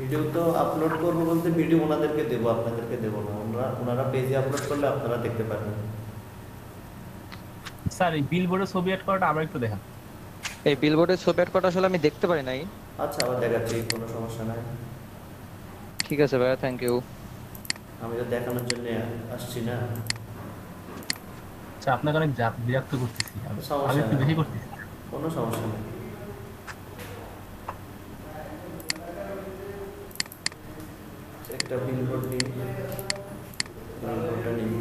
ভিডিও তো আপলোড করবো বলতে ভিডিও ওনাদেরকে দেবো, আপনাদেরকে দেবো না। ওনারা পেজে আপলোড করলে আপনারা দেখতে পারবেন। স্যার এই বিলবোর্ডে ছবি অ্যাড করাটা আবার একটু দেখান। এই বিলবোর্ডে ছবি অ্যাড করাটা আসলে আমি দেখতে পারি নাই। আচ্ছা, আবার দেখাচ্ছি, কোনো সমস্যা নাই। ঠিক আছে ভাইয়া, থ্যাংক ইউ। আমি তো দেখানোর জন্য আসছি না। আচ্ছা, আপনাকে অনেক বিরক্ত করতেছি, আমি একটু বেশি করতেছি। কোনো সমস্যা নেই। একটা বিলবোর্ড নিই, বিলবোর্ডটা নিই,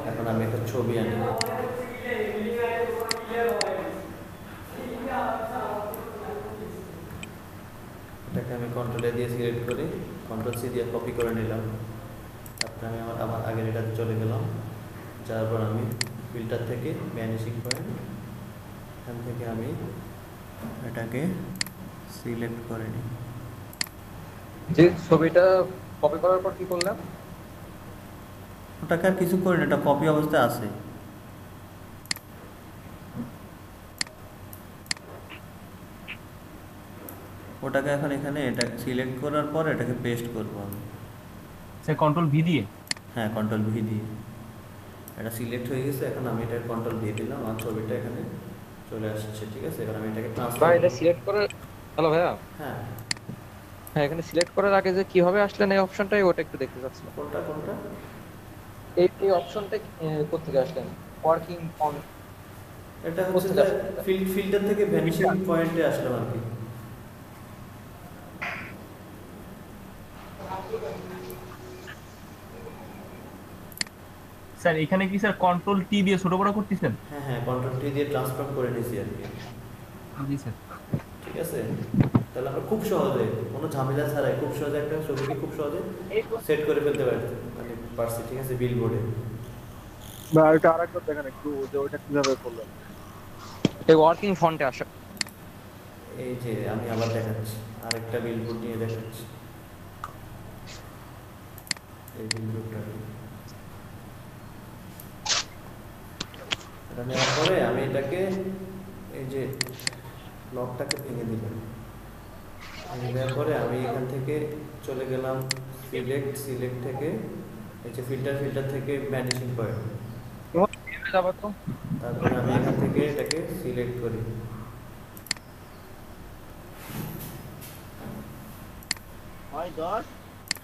এখন আমি একটা ছবি আনি। এটাকে আমি কন্ট্রোল এ দিয়ে সিলেক্ট করি, কন্ট্রোল সি দিয়ে কপি করে নিলাম। তারপরে আমি আমার আগের এটাতে চলে গেলাম, যাওয়ার পর আমি ফিল্টার থেকে ভ্যানিশিং পয়েন্ট, এখান থেকে আমি এটাকে সিলেক্ট করেনি। যে ছবিটা কপি করার পর কি করলাম? ওটাকে আর কিছু করিনি, এটা কপি অবস্থায় আছে। ওটাকে এখন এখানে এটা সিলেক্ট করার পর এটাকে পেস্ট করব আমি। স্যার কন্ট্রোল ভি দিয়ে? হ্যাঁ, কন্ট্রোল ভি দিয়ে। এটা সিলেক্ট হয়ে গেছে, এখন আমি এটা কন্ট্রোল ভি দিলাম আর ছবিটা এখানে চলে আসছে। ঠিক আছে, এখন আমি এটাকে ট্রান্সফার ভাই এটা সিলেক্ট করে, হ্যালো ভাইয়া। হ্যাঁ হ্যাঁ, এখানে সিলেক্ট করার আগে যে কিভাবে আসলেন এই অপশনটাই ওটা একটু দেখতে চাচ্ছিলাম। কোনটা কোনটা? এই অপশনটা কোথা থেকে আসলেন? ওয়ার্কিং অন, এটা হচ্ছে যে ফিল্টার থেকে ভ্যানিশিং পয়েন্টে আসলাম আর কি। স্যার এখানে কি স্যার কন্ট্রোল টি দিয়ে ছোট বড় করতেছেন? হ্যাঁ হ্যাঁ, কন্ট্রোল টি দিয়ে ট্রান্সফর্ম করে নিয়েছি আর কি। জি স্যার। ঠিক আছে, তাহলে আমরা খুব সহজে, কোনো ঝামেলা ছাড়াই খুব সহজে একটা ছবিকে খুব সহজে সেট করে ফেলতে পারছি। ঠিক আছে, বিলবোর্ডে। বা এটা আরেকবার দেখেন একটু যে ওইটা কিভাবে করলেন। এই ওয়ার্কিং ফন্টে আসা। এই যে আমি আবার দেখাচ্ছি, আরেকটা বিলবোর্ড নিয়ে দেখাচ্ছি। এই বিলবোর্ডটা এটা নেওয়ার পরে আমি এটাকে এই যে লকটাকে ভেঙে দিলাম। ভেঙে দেওয়ার পরে আমি এখান থেকে চলে গেলাম সিলেক্ট থেকে এই যে ফিল্টার থেকে ভ্যানিশিং পয়েন্ট। তারপরে আমি এখান থেকে এটাকে সিলেক্ট করি।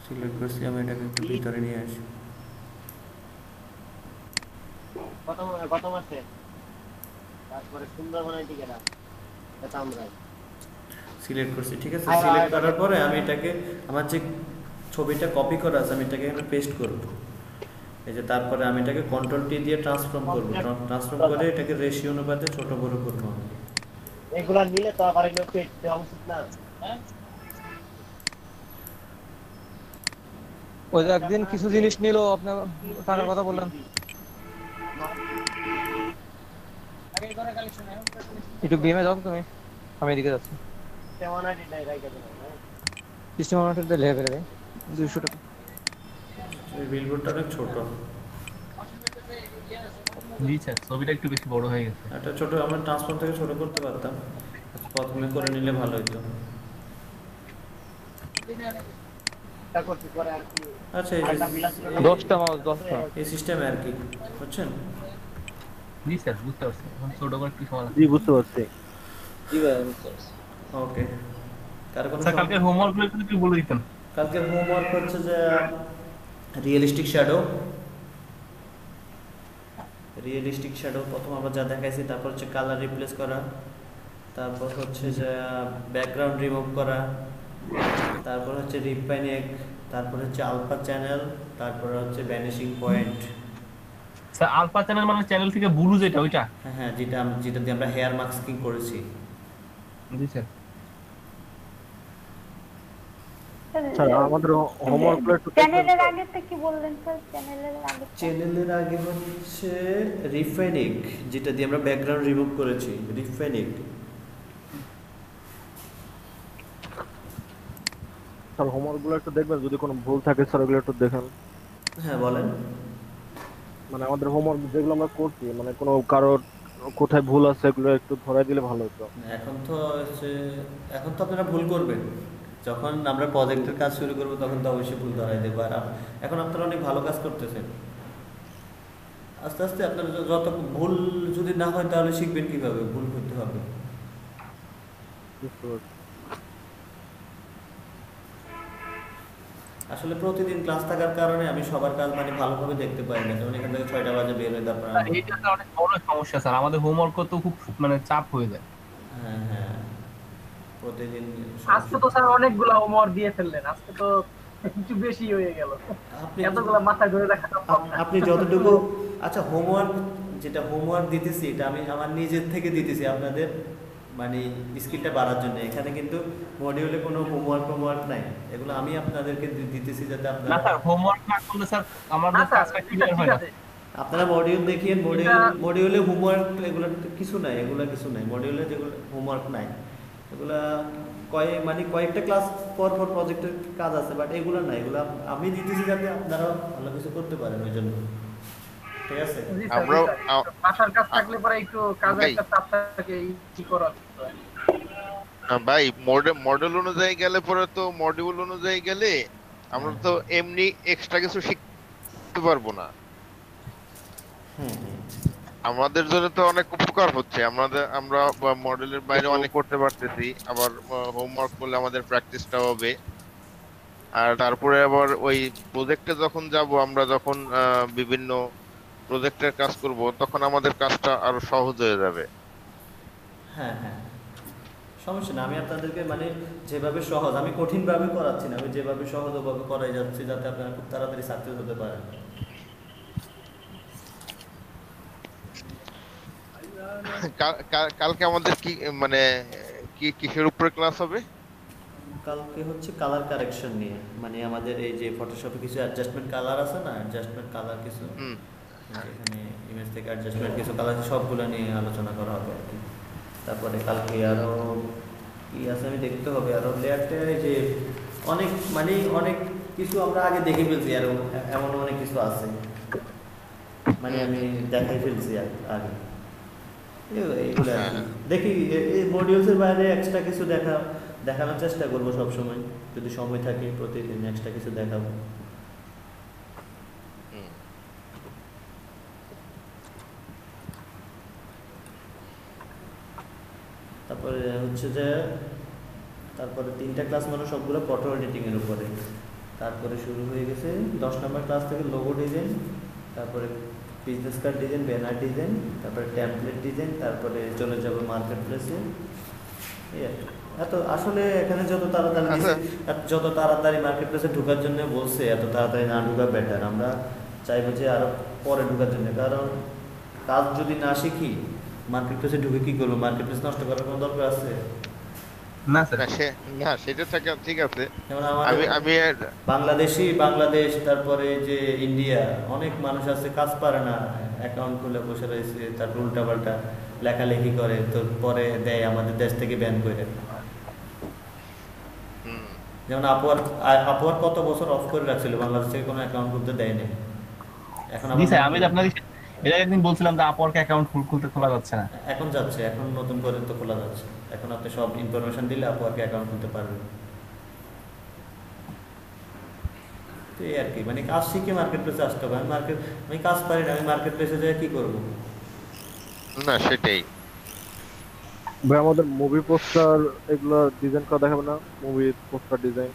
সিলেক্ট করছি, আমি এটাকে একটু ভিতরে নিয়ে আসি। কত মাসে তারপরে সুন্দরবনের দিকে না এটা আমরা সিলেক্ট করছি। ঠিক আছে, সিলেক্ট করার পরে আমি এটাকে আমার যে ছবিটা কপি করা আছে আমি এটাকে এখানে পেস্ট করব। এই যে তারপরে আমি এটাকে কন্ট্রোল টি দিয়ে ট্রান্সফর্ম করব। ট্রান্সফর্ম করে এটাকে রেশিও অনুপাতে ছোট বড় করব। এগুলা নিলে তো আবার এগুলো পেট দেওয়া উচিত না? হ্যাঁ, ওই যে একদিন কিছু জিনিস নিল, আপনার টাকার কথা বললেন। একটু বিএমএ যাও তুমি, আমি এদিকে যাচ্ছি। সিস্টেম অনারেটর দিয়ে লেগে ফেলে 200 টাকা। এই বিলবোর্ডটা অনেক ছোট। জি স্যার, ছবিটা একটু বেশি বড় হয়ে গেছে। এটা ছোট, আমরা ট্রান্সফর্ম থেকে ছোট করতে পারতাম, প্রথমে করে নিলে ভালো হতো। আচ্ছা, এই 10টা মাউস 10টা এই সিস্টেমে আর কি, বুঝছেন? জি স্যার, বুঝতে পারছি। এখন ছোট করে কি সমস্যা? জি বুঝতে পারছি। জি ভাই বুঝতে পারছি। ওকে, কারো কোনো স্যার কালকে হোমওয়ার্কগুলো একটু বলে দিতেন। কালকের হোমওয়ার্ক হচ্ছে যে রিয়েলিস্টিক শ্যাডো। প্রথম আমরা যা দেখাইছি, তারপর হচ্ছে কালার রিপ্লেস করা, তারপর হচ্ছে যে ব্যাকগ্রাউন্ড রিমুভ করা, তারপর হচ্ছে রিফাইনিং, তারপর হচ্ছে আলফা চ্যানেল, তারপর হচ্ছে vanishing point. Sir alpha channel মানে চ্যানেল থেকে ব্লু যেটা ওইটা? হ্যাঁ হ্যাঁ, যেটা দিয়ে আমরা হেয়ার মাস্কিং করেছি। জি স্যার। স্যার আমাদের হোমওয়ার্কগুলো একটু চ্যানেলের আগে তো কি বললেন স্যার? চ্যানেলের আগে হচ্ছে রিফাইনিং, যেটা দিয়ে আমরা ব্যাকগ্রাউন্ড রিমুভ করেছি, রিফাইনিং। স্যার হোমওয়ার্কগুলো একটু দেখবেন, যদি কোনো ভুল থাকে স্যার ওগুলো একটু দেখেন। হ্যাঁ বলেন। মানে আমাদের হোমওয়ার্ক যেগুলো আমরা করছি, মানে কোনো কারোর কোথায় ভুল আছে এগুলো একটু ধরাই দিলে ভালো হতো। এখন তো আপনারা ভুল করবেন, যখন আমরা প্রজেক্টের কাজ শুরু করব তখন তো অবশ্যই ভুল ধরাই দেবো। আর এখন আপনারা অনেক ভালো কাজ করতেছেন, আস্তে আস্তে আপনারা যত ভুল যদি না হয় তাহলে শিখবেন কিভাবে ভুল করতে হবে। আসলে প্রতিদিন ক্লাস থাকার কারণে আমি সবার কাজ মানে ভালোভাবে দেখতে পাই না, যেমন এখান থেকে 6টা বাজে বের হয়ে তারপর এটা তো অনেক বড় সমস্যা স্যার, আমাদের হোমওয়ার্ক তো খুব মানে চাপ হয়ে যায়। হ্যাঁ হ্যাঁ, প্রতিদিন। আজকে তো স্যার অনেকগুলো হোমওয়ার্ক দিয়ে ফেললেন, আজকে তো কিছু বেশি হয়ে গেল। এতগুলো মাথায় ধরে রাখা আপনি যতটুকু, আচ্ছা হোমওয়ার্ক যেটা হোমওয়ার্ক দিতেছি এটা আমি আমার নিজের থেকে দিতেছি আপনাদের মানে স্কিলটা বাড়ার জন্য। এখানে কিন্তু মডিউলে কোনো হোমওয়ার্ক নাই, এগুলো আমি আপনাদেরকে দিতেছি যাতে আপনারা না স্যার হোমওয়ার্ক না করলে স্যার আমাদের কাজটা ক্লিয়ার হয় না। আপনারা মডিউল দেখিয়ে মডিউলে হোমওয়ার্ক এগুলো কিছু নাই, এগুলো কিছু নাই মডিউলে, যেগুলো হোমওয়ার্ক নাই এগুলা কয়েকটা ক্লাস পর পর প্রজেক্টের কাজ আছে, বাট এগুলো না, এগুলো আমি দিতেছি যাতে আপনারা ভালো কিছু করতে পারেন ওই জন্য। ঠিক আছে, আমরা বাসার কাজ থাকলে পরে একটু কাজের একটা চাপ থাকে, কি করা ভাই মডেল অনুযায়ী গেলে পরে তো মডিউল অনুযায়ী গেলে আমরা তো এমনি এক্সট্রা কিছু শিখতে পারবো না। আমাদের জন্য তো অনেক উপকার হচ্ছে, আমরা মডেলের বাইরে অনেক করতে পারতেছি, আবার হোমওয়ার্ক করলে আমাদের প্র্যাকটিসটা হবে। আর তারপরে আবার ওই প্রজেক্টে যখন যাব, আমরা যখন বিভিন্ন প্রজেক্টের কাজ করব, তখন আমাদের কাজটা আরো সহজ হয়ে যাবে। হ্যাঁ হ্যাঁ, সমস্যা না। আমি আপনাদেরকে যেভাবে সহজ, আমি কঠিন ভাবে করাচ্ছি না, আমি যেভাবে সহজ ওভাবে করাই যাচ্ছি যাতে আপনারা খুব তাড়াতাড়ি সাকসেস হতে পারেন। কালকে আমাদের কি কিসের উপরে ক্লাস হবে? কালকে হচ্ছে কালার কারেকশন নিয়ে, আমাদের এই যে ফটোশপে কিছু অ্যাডজাস্টমেন্ট কালার আছে না, অ্যাডজাস্টমেন্ট কালার কিছু, এখানে ইমেজ থেকে অ্যাডজাস্টমেন্ট কিছু কালার, সবগুলো নিয়ে আলোচনা করা হবে আর কি। তারপরে কালকে আরো কি আছে আমি দেখতে হবে, আরো লেয়ারটা যে অনেক অনেক কিছু আমরা আগে দেখে ফেলছি, আরো এমন অনেক কিছু আছে আমি দেখাই ফেলছি আগে। এইগুলো দেখি এই মডিউলসের বাইরে এক্সট্রা কিছু দেখানোর চেষ্টা করবো সবসময়, যদি সময় থাকে প্রতিদিন এক্সট্রা কিছু দেখাবো। তারপরে হচ্ছে যে তারপরে 3টা ক্লাস সবগুলো ফটো এডিটিং এর উপরে। তারপরে শুরু হয়ে গেছে 10 নম্বর ক্লাস থেকে লোগো ডিজাইন, তারপরে business card design, banner design, তারপরে টেমপ্লেট ডিজাইন, তারপরে চলে যাবে মার্কেট প্লেসে। এত আসলে এখানে যত তাড়াতাড়ি মার্কেট প্লেসে ঢোকার জন্য বলছে, এত তাড়াতাড়ি না ঢোকা বেটার। আমরা চাইবো যে আরো পরে ঢোকার জন্য, কারণ কাজ যদি না শিখি মার্কেট প্লেসে ঢুকে কি করবো? মার্কেট প্লেস নষ্ট করার কোনো দরকার আছে? না সেটা ঠিক আছে। আমি বাংলাদেশ, তারপরে যে ইন্ডিয়া, অনেক মানুষ আছে কাজ পারে না, অ্যাকাউন্ট খুলে বসে রয়েছে, তারপর উল্টাপাল্টা লেখালেখি করে, তো পরে দেয় আমাদের দেশ থেকে ব্যান করে। যেমন আপুয়ার কত বছর অফ করে রাখছিল, বাংলাদেশ থেকে কোনো অ্যাকাউন্ট খুলতে দেয়নি। এখন আমি আপনাদের এটা একদিন বলছিলাম যে আপওয়ার্ক অ্যাকাউন্ট খোলা যাচ্ছে না, এখন যাচ্ছে, এখন নতুন করে তো খোলা যাচ্ছে। এখন আপনি সব ইনফরমেশন দিলে আপওয়ার্কে অ্যাকাউন্ট খুলতে পারবেন। তো এই আর কি, কাজ শিখে মার্কেট প্লেসে আসতে হবে। আমি কাজ পারি না, আমি মার্কেট প্লেসে যাই কি করব? না সেটাই ভাই, আমাদের মুভি পোস্টার এগুলো ডিজাইন করা দেখাবে না? মুভি পোস্টার ডিজাইন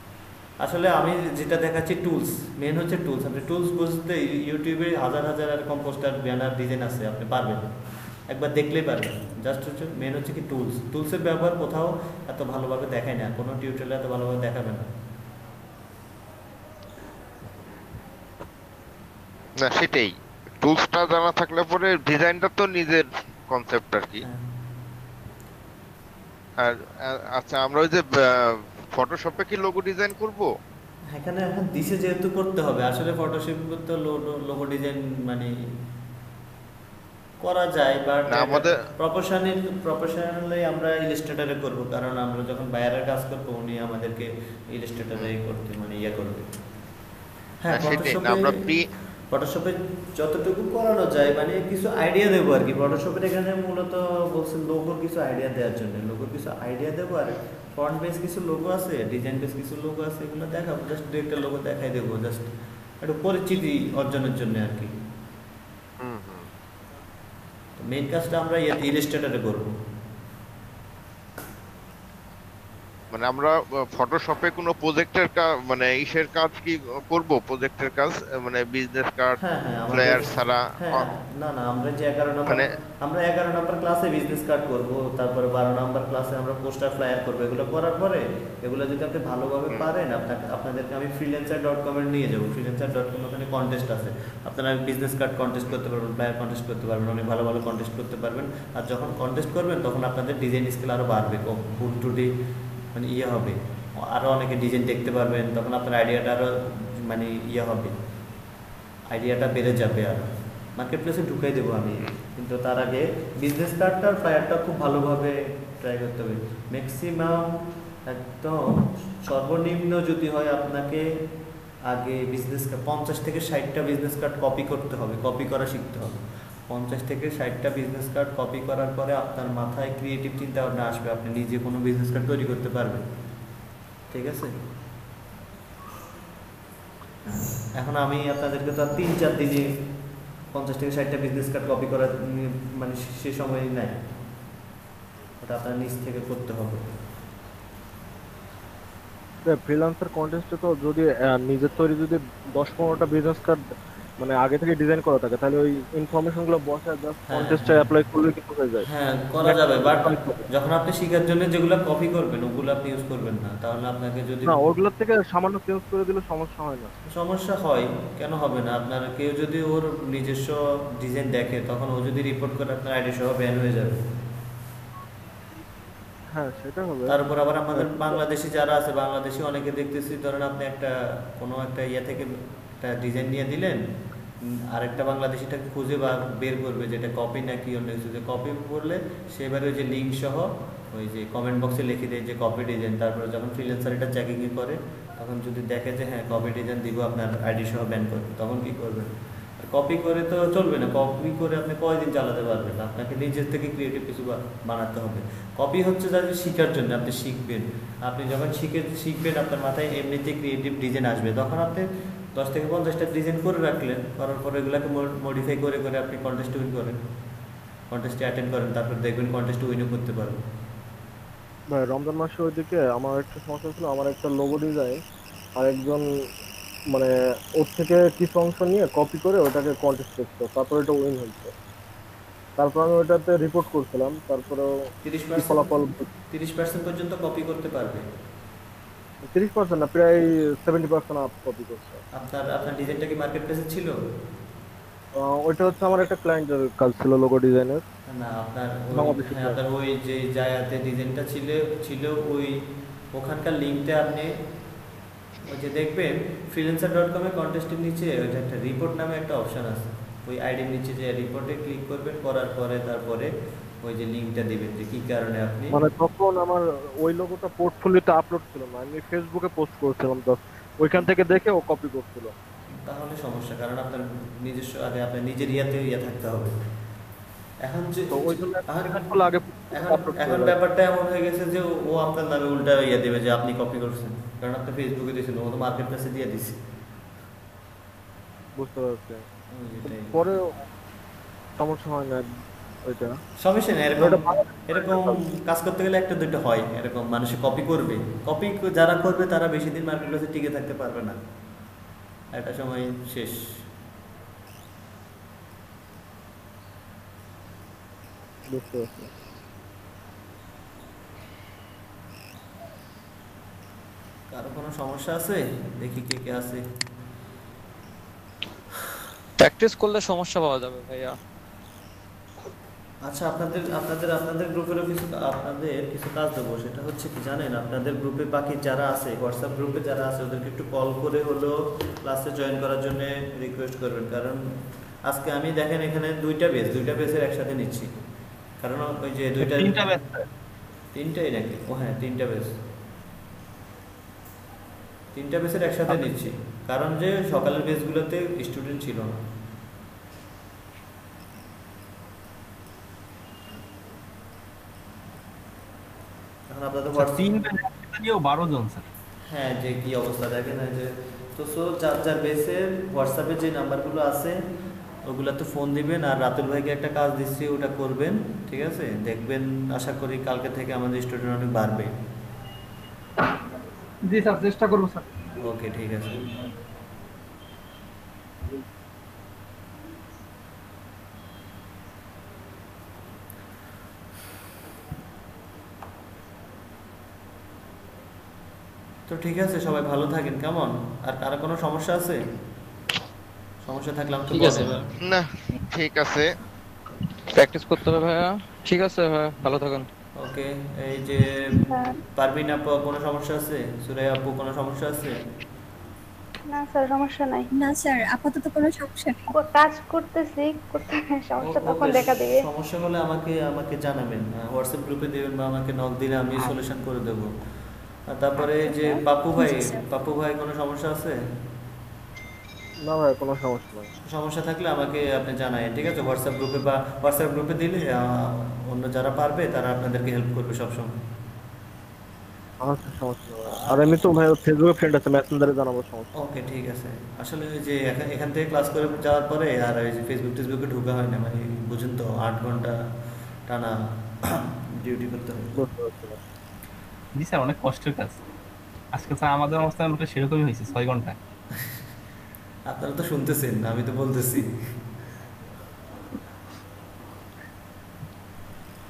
আসলে আমি যেটা দেখাচ্ছি টুলস, মেন হচ্ছে টুলস। আপনি টুলস বুঝতে ইউটিউবে হাজার এরকম পোস্টার ব্যানার ডিজাইন আছে, আপনি পারবেন, একবার দেখলেই পারবেন। জাস্ট হচ্ছে মেন হচ্ছে কি টুলসের ব্যবহার কোথাও এত ভালোভাবে দেখায় না, কোনো টিউটোরিয়ালে এত ভালোভাবে দেখাবে না। না সেটাই, টুলসটা জানা থাকলে পরে ডিজাইনটা তো নিজের কনসেপ্ট আর কি। আর আচ্ছা, আমরা ওই যে ফটোশপে কি লোগো ডিজাইন করব? এখানে এখন দিছে যেহেতু করতে হবে, আসলে ফটোশপ করতে লোগো ডিজাইন করা যায়, বাট আমাদের প্রফেশনালি আমরা ইলাস্ট্রেটরে করব, কারণ আমরা যখন বায়ারের কাজ করব উনি আমাদেরকে ইলাস্ট্রেটরে করতে করবে। হ্যাঁ, ফটোশপে যতটুকু করানো যায়, কিছু আইডিয়া দেবো আর কি। ফটোশপের এখানে মূলত বলছেন লোগোর কিছু আইডিয়া দেওয়ার জন্য, দেবো। আর ফ্রন্ট বেস কিছু লোগো আছে, ডিজাইন বেস কিছু লোগো আছে, এগুলো দেখাবো। জাস্ট একটা লোগো দেখাই দেবো, জাস্ট একটু পরিচিতি অর্জনের জন্য আর কি। মেইন কাজটা আমরা ইলাস্ট্রেটরে করবো। আমরা ফটোশপে কোনো প্রজেক্টের কাজ ইসের কাজ কি করব? প্রজেক্টের কাজ বিজনেস কার্ড, ফ্লায়ার ছাড়া? না আমরা যে 11 নম্বর ক্লাসে বিজনেস কার্ড করব, তারপরে 12 নম্বর ক্লাসে আমরা পোস্টার ফ্লায়ার করব। এগুলো করার পরে এগুলো যদি আপনি ভালোভাবে পারেন, আপনাদেরকে আমি freelancer.com এর নিয়ে যাব। freelancer.com ওখানে কন্টেস্ট আছে, আপনারা বিজনেস কার্ড কন্টেস্ট করতে পারবেন, ফ্লায়ার কন্টেস্ট করতে পারবেন, অনেক ভালো কন্টেস্ট করতে পারবেন। আর যখন কন্টেস্ট করবেন তখন আপনাদের ডিজাইন স্কিল আরো বাড়বে, ফুল টুডি হবে, আরো অনেকে ডিজাইন দেখতে পারবেন, তখন আপনার আইডিয়াটা আরো হবে, আইডিয়াটা বেড়ে যাবে। আর মার্কেট প্লেসে ঢুকাই দেবো আমি, কিন্তু তার আগে বিজনেস কার্ডটা ফ্লায়ারটা খুব ভালোভাবে ট্রাই করতে হবে। ম্যাক্সিমাম একদম সর্বনিম্ন যদি হয় আপনাকে আগে বিজনেস 50 থেকে 60টা বিজনেস কার্ড কপি করতে হবে, কপি করা শিখতে হবে। 50 থেকে 60টা বিজনেস কার্ড কপি করার পরে আপনার মাথায় ক্রিয়েটিভ চিন্তা ভাবনা আসবে, আপনি নিজে কোনো বিজনেস কার্ড তৈরি করতে পারবেন। ঠিক আছে, এখন আমি আপনাদেরকে তো 3-4 দিনে 50 থেকে 60টা বিজনেস কার্ড কপি করার মানে সে সময় নাই, ওটা আপনার নিজ থেকে করতে হবে। ফ্রিল্যান্সার কন্টেস্টে তো যদি নিজের তৈরি যদি 10-15টা বিজনেস কার্ড মানে আগে থেকে ডিজাইন করা থাকে, তাহলে ওই ইনফরমেশনগুলো বসে জাস্ট কন্টেস্টে অ্যাপ্লাই করলে কিন্তু হয়ে যায়। হ্যাঁ করা যাবে, বাট যখন আপনি শেখার জন্য যেগুলো কপি করবেন ওগুলো আপনি ইউজ করবেন না, তাহলে আপনাকে যদি না ওগুলোর থেকে সামান্য চেঞ্জ করে দিলে সমস্যা হয় না। সমস্যা হয় কেন হবে না, আপনার কেউ যদি ওর নিজস্ব ডিজাইন দেখে তখন ও যদি রিপোর্ট করে আপনার আইডি সহ ব্যান হয়ে যাবে। হ্যাঁ সেটা হবে। তারপর আবার আমাদের বাংলাদেশি যারা আছে, বাংলাদেশি অনেকে দেখতেছি, ধরেন আপনি একটা কোনো একটা ইয়ে থেকে একটা ডিজাইন নিয়ে দিলেন, আরেকটা বাংলাদেশিটাকে খুঁজে বা বের করবে যেটা কপি নাকি অন্য কিছু, যে কপি করলে সেবারে ওই যে লিঙ্ক সহ ওই যে কমেন্ট বক্সে লিখে দেয় যে কপি ডিজাইন, তারপরে যখন ফ্রিল্যান্সার এটা চেকিং করে তখন যদি দেখে যে হ্যাঁ কপি ডিজাইন দিব আপনার আইডি সহ ব্যান করবে, তখন কি করবেন? কপি করে তো চলবে না, কপি করে আপনি কয়দিন চালাতে পারবেন? আপনাকে নিজের থেকে ক্রিয়েটিভ কিছু বানাতে হবে। কপি হচ্ছে যাতে শেখার জন্য, আপনি শিখবেন, আপনি যখন শিখবেন আপনার মাথায় এমনিতেই ক্রিয়েটিভ ডিজাইন আসবে, তখন আপনি 10 থেকে 50টা ডিজাইন করে রাখলেন, করার পরে এগুলোকে মডিফাই করে করে আপনি কন্টেস্ট উইন করেন, কন্টেস্টে অ্যাটেন্ড করেন, তারপর দেখবেন কন্টেস্ট উইনও করতে পারবেন। ভাই রমজান মাসে ওইদিকে আমার একটা সমস্যা ছিল, আমার একটা লোগো ডিজাইন আর একজন মানে ওর থেকে কিছু অংশ নিয়ে কপি করে ওটাকে কন্টেস্ট করতো, তারপরে এটা উইন হয়েছে। তারপর আমি ওটাতে রিপোর্ট করছিলাম, তারপরে 30% পর্যন্ত কপি করতে পারবে। 30% না, প্রায় 70% আপ কপি করছে। আপনার ডিজাইনটা কি মার্কেট প্লেসে ছিল? ওইটা হচ্ছে আমার একটা ক্লায়েন্টের কাজ ছিল লোগো ডিজাইনের। না আপনার ওই যে জায়গাতে ডিজাইনটা ছিল ওই ওখানকার লিঙ্কটা আপনি ওই যে দেখবেন freelancer.com এ কন্টেস্টের নিচে ওইটা একটা রিপোর্ট নামে একটা অপশন আছে, ওই আইডির নিচে যে রিপোর্টে ক্লিক করবেন, করার পরে তারপরে ওই যে লিঙ্কটা দিবেন যে কি কারণে আপনি মানে তখন আমার ওই লোগোটা পোর্টফোলিওতে আপলোড ছিল না, আমি ফেসবুকে পোস্ট করেছিলাম, জাস্ট ওইখান থেকে দেখে ও কপি করছিল। তাহলে সমস্যা, কারণ আপনার নিজস্ব আগে আপনার নিজের ইয়ে থাকতে হবে। এখন যে এখন ব্যাপারটা এমন হয়ে গেছে যে ও আপনার নামে উল্টা ইয়ে দেবে যে আপনি কপি করছেন, কারণ আপনি ফেসবুকে দিয়েছেন, ও তো মার্কেট প্লেসে দিয়ে দিছে। বুঝতে পারছি, পরে সমস্যা হয় না ওইটা। সমস্যা নেই, এরকম কাজ করতে গেলে একটা দুটো হয়, এরকম মানুষে কপি করবে, কপি যারা করবে তারা বেশি দিন মার্কেট প্লেসে টিকে থাকতে পারবে না, একটা সময় শেষ। বুঝতে পারছি। কারো কোনো সমস্যা আছে? দেখি কে কে আছে। প্র্যাকটিস করলে সমস্যা পাওয়া যাবে ভাইয়া। আচ্ছা আপনাদের গ্রুপেরও কিছু কাজ দেবো, সেটা হচ্ছে কি জানেন, আপনাদের গ্রুপে বাকি যারা আছে, হোয়াটসঅ্যাপ গ্রুপে যারা আছে ওদেরকে একটু কল করে হলো ক্লাসে জয়েন করার জন্য রিকোয়েস্ট করবেন, কারণ আজকে আমি দেখেন এখানে দুইটা বেসের একসাথে নিচ্ছি, কারণ ওই যে তিনটাই নাকি, ও হ্যাঁ তিনটা বেসের একসাথে নিচ্ছি, কারণ যে সকালের বেসগুলোতে স্টুডেন্ট ছিল না। এখন আপনাদের হোয়াটসঅ্যাপেও 12 জন স্যার। হ্যাঁ, যে কি অবস্থা দেখেন যে তো যার বেসের হোয়াটসঅ্যাপে যে নাম্বারগুলো আছে ওগুলাতে ফোন দিবেন, আর রাতুল ভাইকে একটা কাজ দিচ্ছি ওটা করবেন, ঠিক আছে? দেখবেন আশা করি কালকে থেকে আমাদের স্টুডেন্ট অনেক বাড়বে। জি স্যার, চেষ্টা করব স্যার। ওকে ঠিক আছে। তো ঠিক আছে, সবাই ভালো থাকেন, কেমন? আর কারো কোনো সমস্যা আছে? সমস্যা থাকলে আমাকে বলবেন। না ঠিক আছে, প্র্যাকটিস করতে হবে ভাইয়া। ঠিক আছে ভাইয়া, ভালো থাকুন। ওকে, এই যে পারভিন আপু কোনো সমস্যা আছে? সুরাইয়া আপু কোনো সমস্যা আছে? না স্যার, সমস্যা নাই। না স্যার, আপাতত কোনো সমস্যা নেই। কাজ করতেছি, সমস্যা তখন দেখা দিবে। সমস্যা হলে আমাকে জানাবেন, হোয়াটসঅ্যাপ গ্রুপে দিবেন বা আমাকে নক দিলে আমি সলিউশন করে দেব। আর তারপরে যে পাপ্পু ভাই কোনো সমস্যা আছে? না ভাই কোনো সমস্যা নেই। সমস্যা থাকলে আমাকে আপনি জানাই, ঠিক আছে? হোয়াটসঅ্যাপ গ্রুপে দিলে অন্য যারা পারবে তারা আপনাদেরকে হেল্প করবে সবসময়। আচ্ছা সমস্যা নেই। আর এমনি তো ভাই ফেসবুকে ফ্রেন্ড আছে, মেসেঞ্জারে জানাবো, সমস্যা। ওকে ঠিক আছে। আসলে ওই যে এখান থেকে ক্লাস করে যাওয়ার পরে আর ওই যে টেসবুকে ঢোকা হয় না, মানে বুঝুন তো 8 ঘন্টা টানা ডিউটি করতে হয়। জি স্যার, অনেক কষ্টের কাজ। আজকে স্যার আমাদের অবস্থা সেরকমই হয়েছে, 6 ঘন্টা। আপনারা তো শুনতেছেন, আমি তো বলতেছি।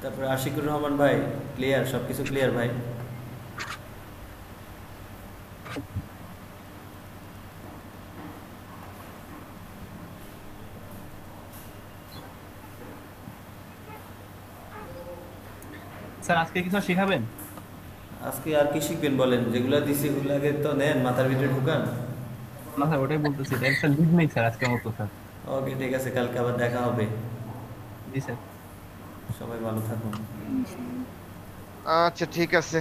তারপরে আশিকুর রহমান ভাই ক্লিয়ার, সবকিছু ক্লিয়ার ভাই? স্যার আজকে কিছু শেখাবেন? আজকে আর কি শিখবেন বলেন? যেগুলো দিছি ওগুলো আগে তো নেন, মাথার ভিতরে ঢুকান। না স্যার, ওটাই বলতেছি, স্যার লিড নেই স্যার আজকের মতো স্যার। ওকে ঠিক আছে, কালকে আবার দেখা হবে। জি স্যার। সবাই ভালো থাকুন। আচ্ছা ঠিক আছে।